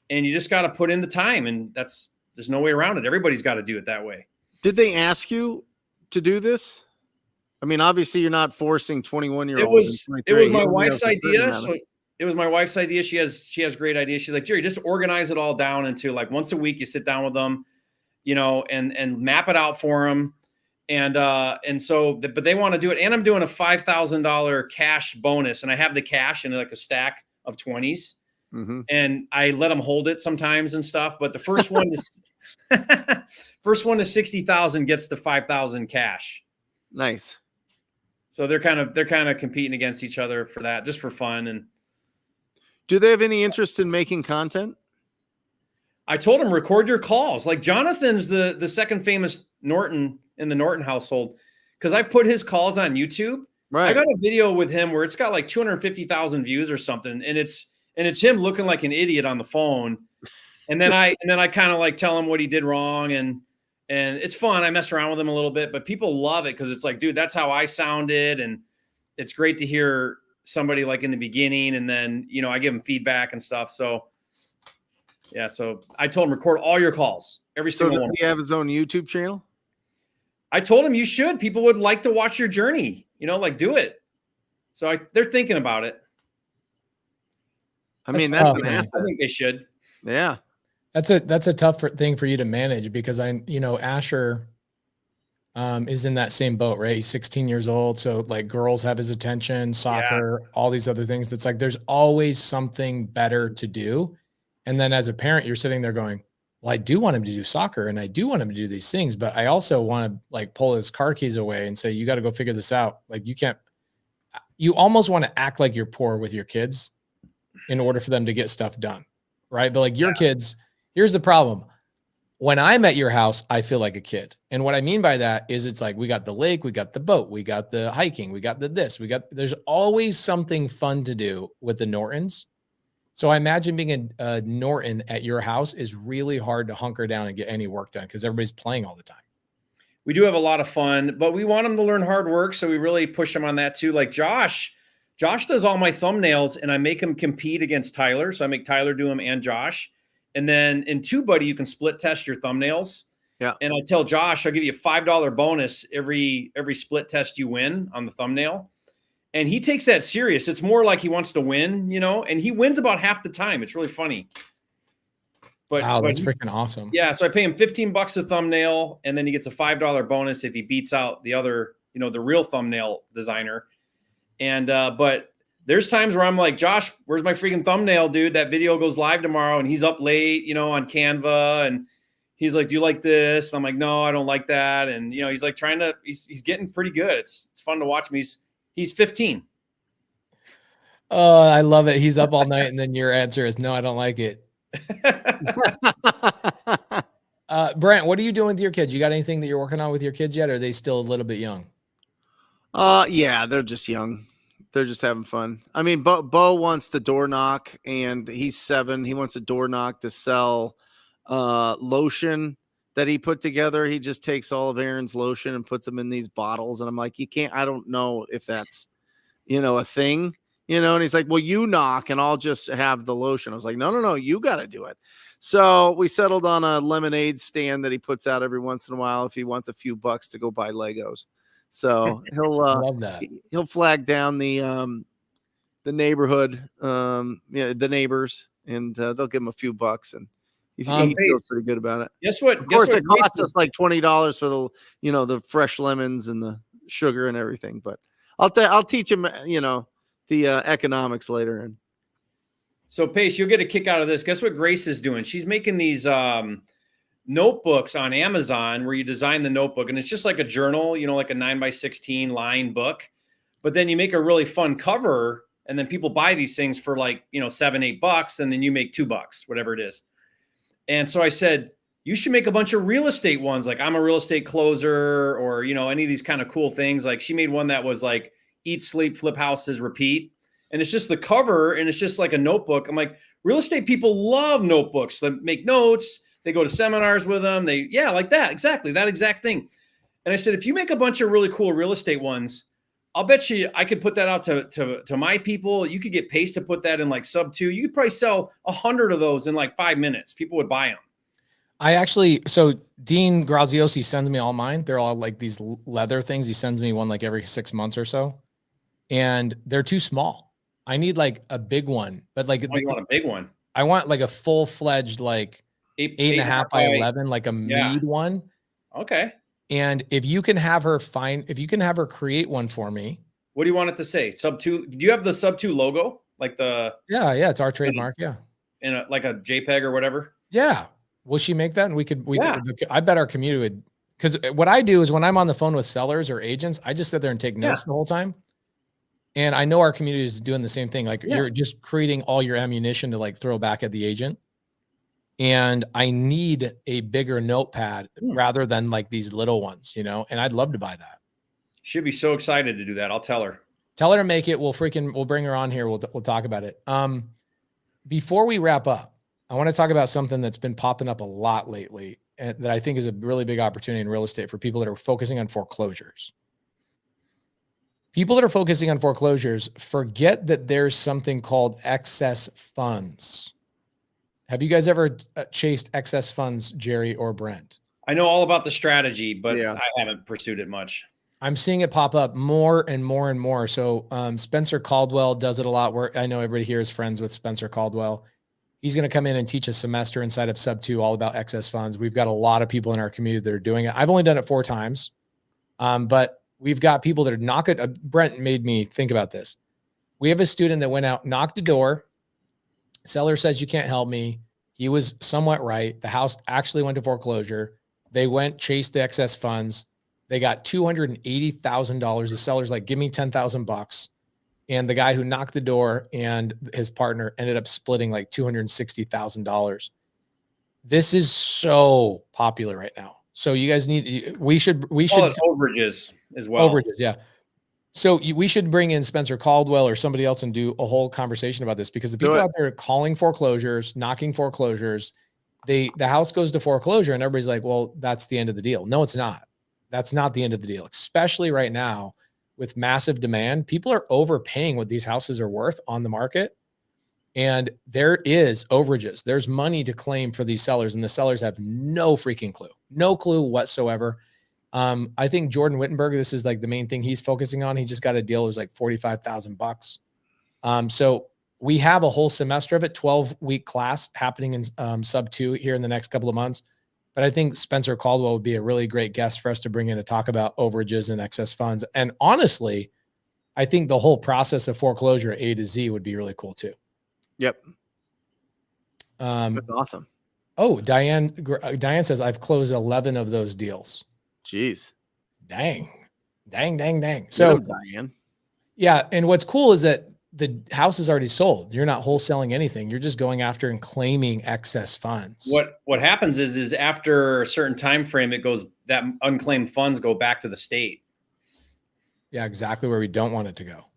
And you just got to put in the time. And there's no way around it. Everybody's got to do it that way. Did they ask you to do this? I mean, obviously you're not forcing 21-year-olds. It was my wife's idea. So it was my wife's idea. She has great ideas. She's like, Jerry, just organize it all down into like once a week, you sit down with them, you know, and map it out for them. And so, but they want to do it. And I'm doing a $5,000 cash bonus, and I have the cash in like a stack of 20s. Mm-hmm. And I let them hold it sometimes and stuff. But the first one is first one to 60,000 gets the 5,000 cash. Nice. So they're kind of competing against each other for that, just for fun. And do they have any interest in making content? I told them, record your calls. Like Jonathan's the second famous Norton in the Norton household, because I put his calls on YouTube. Right. I got a video with him where it's got like 250,000 views or something, and it's him looking like an idiot on the phone. And then I kind of like tell him what he did wrong, and it's fun. I mess around with him a little bit, but people love it because it's like, dude, that's how I sounded, and it's great to hear somebody like in the beginning, and then, you know, I give him feedback and stuff. So yeah, so I told him, record all your calls, every single one. Does he have his own YouTube channel? I told him you should. People would like to watch your journey, you know, like do it. So they're thinking about it. I mean, that's an asset. I think they should. Yeah. That's a tough thing for you to manage, because Asher is in that same boat, right? He's 16 years old. So like girls have his attention, soccer, all these other things. That's like, there's always something better to do. And then as a parent, you're sitting there going, well, I do want him to do soccer and I do want him to do these things, but I also want to like pull his car keys away and say, you got to go figure this out. Like you almost want to act like you're poor with your kids in order for them to get stuff done. Right. But like your kids, here's the problem. When I'm at your house, I feel like a kid. And what I mean by that is it's like, we got the lake, we got the boat, we got the hiking, we got there's always something fun to do with the Nortons. So I imagine being a Norton at your house is really hard to hunker down and get any work done because everybody's playing all the time. We do have a lot of fun, but we want them to learn hard work. So we really push them on that too. Like Josh does all my thumbnails, and I make him compete against Tyler. So I make Tyler do them and Josh. And then in TubeBuddy, you can split test your thumbnails. Yeah. And I tell Josh, I'll give you a $5 bonus every split test you win on the thumbnail. And he takes that serious. It's more like he wants to win, and he wins about half the time. It's really funny. But, wow, that's freaking awesome. Yeah, so I pay him $15 a thumbnail, and then he gets a $5 bonus if he beats out the other, the real thumbnail designer. And but there's times where I'm like, Josh, where's my freaking thumbnail, dude? That video goes live tomorrow, and he's up late, on Canva, and he's like, do you like this? And I'm like, no, I don't like that. And he's like he's getting pretty good. It's fun to watch him. He's 15. Oh, I love it. He's up all night, and then your answer is no, I don't like it. Brent, what are you doing with your kids? You got anything that you're working on with your kids yet? Or are they still a little bit young? Yeah, they're just young. They're just having fun. I mean, Bo wants the door knock, and he's 7. He wants a door knock to sell lotion that he put together. He just takes all of Aaron's lotion and puts them in these bottles. And I'm like, you can't, I don't know if that's, a thing, and he's like, well, you knock and I'll just have the lotion. I was like, no, you got to do it. So we settled on a lemonade stand that he puts out every once in a while if he wants a few bucks to go buy Legos. So he'll love that. He'll flag down the neighborhood, the neighbors, and they'll give him a few bucks, and he feels pretty good about it. Guess what? Of course, it costs us like $20 for the the fresh lemons and the sugar and everything. But I'll teach him the economics later. And so Pace, you'll get a kick out of this. Guess what Grace is doing? She's making these notebooks on Amazon where you design the notebook, and it's just like a journal, like a 9x16 line book. But then you make a really fun cover, and then people buy these things for like, $7-8, and then you make $2, whatever it is. And so I said, you should make a bunch of real estate ones. Like, I'm a real estate closer, or, any of these kind of cool things. Like, she made one that was like eat, sleep, flip houses, repeat. And it's just the cover, and it's just like a notebook. I'm like, real estate people love notebooks. They make notes. They go to seminars with them. Like that. Exactly. That exact thing. And I said, if you make a bunch of really cool real estate ones, I'll bet you I could put that out to my people. You could get Pace to put that in like subto. You could probably sell 100 of those in like 5 minutes. People would buy them. So Dean Graziosi sends me all mine. They're all like these leather things. He sends me one like every 6 months or so. And they're too small. I need like a big one, but like, you want a big one? I want like a full-fledged, like 8.5 by 11, like a mead one. Okay. And if you can have her create one for me. What do you want it to say? Subto? Do you have the subto logo? Like the Yeah, it's our trademark. Yeah. In like a JPEG or whatever. Yeah. Will she make that? And we could, I bet our community would, because what I do is when I'm on the phone with sellers or agents, I just sit there and take notes the whole time. And I know our community is doing the same thing. Like you're just creating all your ammunition to like throw back at the agent. And I need a bigger notepad rather than like these little ones, and I'd love to buy that. She'd be so excited to do that. I'll tell her. Tell her to make it. We'll bring her on here. We'll talk about it. Before we wrap up, I want to talk about something that's been popping up a lot lately and that I think is a really big opportunity in real estate for people that are focusing on foreclosures. People that are focusing on foreclosures forget that there's something called excess funds. Have you guys ever chased excess funds, Jerry or Brent? I know all about the strategy, but I haven't pursued it much. I'm seeing it pop up more and more and more. So Spencer Caldwell does it a lot. I know everybody here is friends with Spencer Caldwell. He's going to come in and teach a semester inside of Subto all about excess funds. We've got a lot of people in our community that are doing it. I've only done it 4 times, but we've got people that are knocking. Brent made me think about this. We have a student that went out, knocked the door. Seller says, you can't help me. He was somewhat right. The house actually went to foreclosure. They went, chased the excess funds. They got $280,000. The seller's like, give me $10,000. And the guy who knocked the door and his partner ended up splitting like $260,000. This is so popular right now. So you guys we should overages as well. Overages, yeah. So we should bring in Spencer Caldwell or somebody else and do a whole conversation about this, because the people out there calling foreclosures, knocking foreclosures, the house goes to foreclosure and everybody's like, well, that's the end of the deal. No, it's not. That's not the end of the deal, especially right now with massive demand. People are overpaying what these houses are worth on the market. And there is overages. There's money to claim for these sellers, and the sellers have no freaking clue, no clue whatsoever. I think Jordan Wittenberg, this is like the main thing he's focusing on. He just got a deal. It was like $45,000. So we have a whole semester of it, 12-week class happening in subto here in the next couple of months. But I think Spencer Caldwell would be a really great guest for us to bring in to talk about overages and excess funds. And honestly, I think the whole process of foreclosure A to Z would be really cool too. Yep. That's awesome. Oh, Diane says, I've closed 11 of those deals. Jeez. Dang. So Diane. Yeah. And what's cool is that the house is already sold. You're not wholesaling anything. You're just going after and claiming excess funds. What happens is after a certain time frame, it goes, that unclaimed funds go back to the state. Yeah, exactly where we don't want it to go.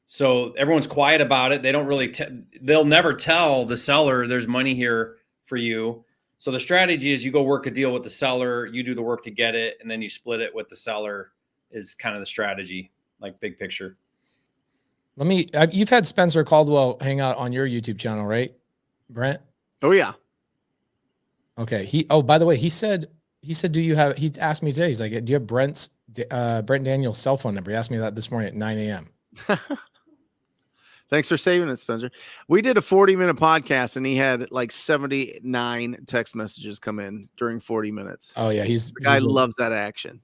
So everyone's quiet about it. They don't really, they'll never tell the seller there's money here for you. So the strategy is you go work a deal with the seller, you do the work to get it, and then you split it with the seller is kind of the strategy, like big picture. You've had Spencer Caldwell hang out on your YouTube channel, right, Brent? Oh yeah. Okay. By the way, he said, he asked me today, he's like, do you have Brent Daniel's cell phone number? He asked me that this morning at 9 a.m. Thanks for saving it, Spencer. We did a 40-minute podcast and he had like 79 text messages come in during 40 minutes. Oh yeah. The guy loves that action.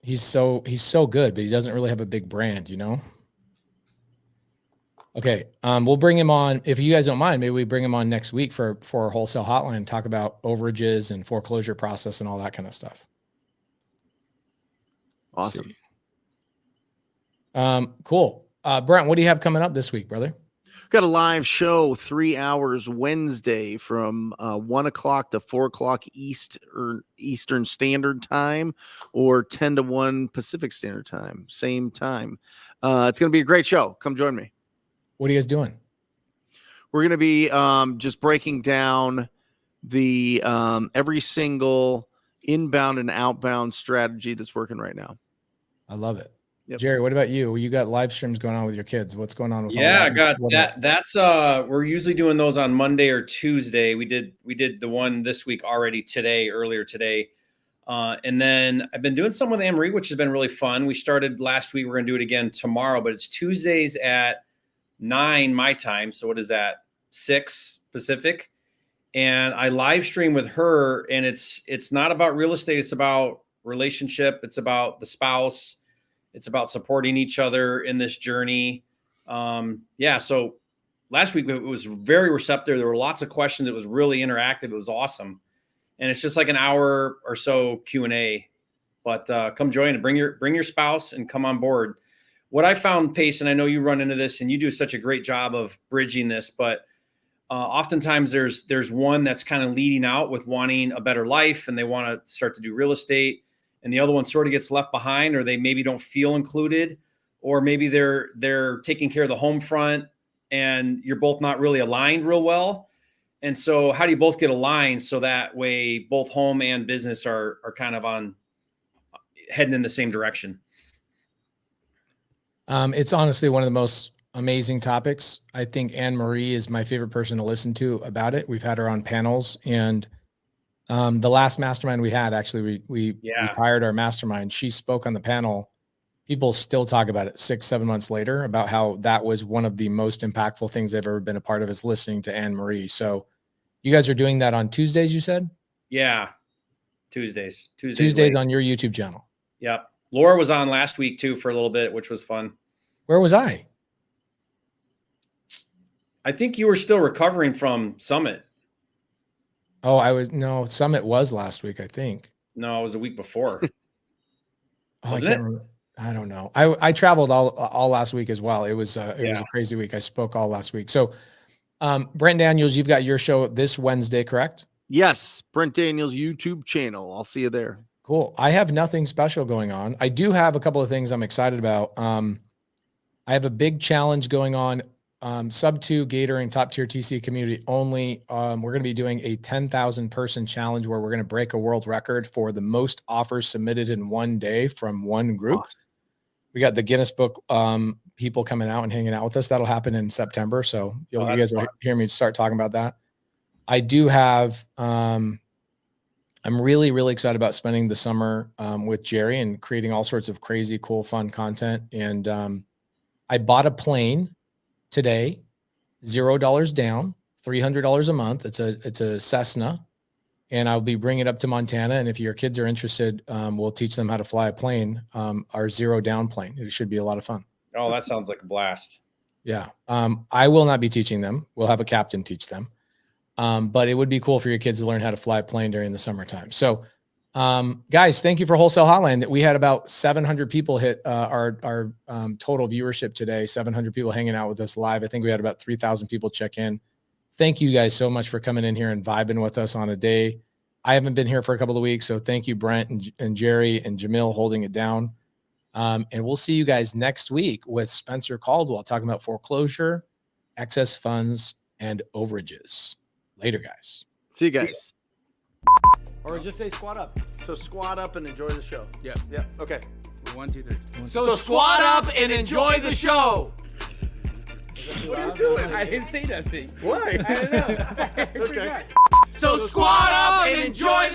He's so good, but he doesn't really have a big brand, you know? Okay. We'll bring him on. If you guys don't mind, maybe we bring him on next week for Wholesale Hotline and talk about overages and foreclosure process and all that kind of stuff. Awesome. Cool. Brent, what do you have coming up this week, brother? Got a live show 3 hours Wednesday from 1 o'clock to 4 o'clock Eastern Standard Time, or 10 to 1 Pacific Standard Time. Same time. It's going to be a great show. Come join me. What are you guys doing? We're going to be just breaking down the every single inbound and outbound strategy that's working right now. I love it. Yep. Jerry, what about you? You got live streams going on with your kids. What's going on with I got that. That's we're usually doing those on Monday or Tuesday. We did the one this week already earlier today. And then I've been doing some with Anne-Marie, which has been really fun. We started last week. We're going to do it again tomorrow, but it's Tuesdays at 9 my time. So what is that? 6 Pacific. And I live stream with her, and it's not about real estate. It's about relationship. It's about the spouse. It's about supporting each other in this journey. So last week it was very receptive. There were lots of questions. It was really interactive. It was awesome. And it's just like an hour or so Q&A, but come join it. Bring your spouse and come on board. What I found, Pace, and I know you run into this and you do such a great job of bridging this, but oftentimes there's one that's kind of leading out with wanting a better life and they want to start to do real estate, and the other one sort of gets left behind, or they maybe don't feel included, or maybe they're taking care of the home front and you're both not really aligned real well. And so how do you both get aligned so that way both home and business are kind of on heading in the same direction? It's honestly one of the most amazing topics. I think Anne-Marie is my favorite person to listen to about it. We've had her on panels, and the last mastermind we had, actually, we hired our mastermind. She spoke on the panel. People still talk about it 6-7 months later, about how that was one of the most impactful things they've ever been a part of, is listening to Anne-Marie. So you guys are doing that on Tuesdays, you said? Yeah. Tuesdays on your YouTube channel. Yep. Laura was on last week too for a little bit, which was fun. Where was I? I think you were still recovering from Summit. Oh, Summit was last week, I think. No, it was the week before. I can't remember. I don't know. I traveled all last week as well. It was a crazy week. I spoke all last week. So Brent Daniels, you've got your show this Wednesday, correct? Yes. Brent Daniels YouTube channel. I'll see you there. Cool. I have nothing special going on. I do have a couple of things I'm excited about. I have a big challenge going on. Subto Gatoring Top Tier TC community only. We're going to be doing a 10,000 person challenge where we're going to break a world record for the most offers submitted in one day from one group. Awesome. We got the Guinness Book people coming out and hanging out with us. That'll happen in September. So you guys will hear me start talking about that. I do have I'm really, really excited about spending the summer with Jerry and creating all sorts of crazy, cool, fun content. And I bought a plane today, $0 down, $300 a month. It's a Cessna, and I'll be bringing it up to Montana. And if your kids are interested, we'll teach them how to fly a plane, our 0 down plane. It should be a lot of fun. Oh, that sounds like a blast. Yeah. I will not be teaching them. We'll have a captain teach them. But it would be cool for your kids to learn how to fly a plane during the summertime. So, guys, thank you for Wholesale Hotline. That we had about 700 people hit our total viewership today. 700 people hanging out with us live. I think we had about 3,000 people check in. Thank you guys so much for coming in here and vibing with us on a day. I haven't been here for a couple of weeks, so thank you, Brent and Jerry and Jamil, holding it down. And we'll see you guys next week with Spencer Caldwell talking about foreclosure, excess funds, and overages. Later, guys. See you guys. Or just say squat up. So squat up and enjoy the show. Yeah. Yeah. Okay. 1, 2, 3. So squat up and enjoy the show. What are you doing? I didn't say nothing. Why? I don't know. Okay. So squat up and enjoy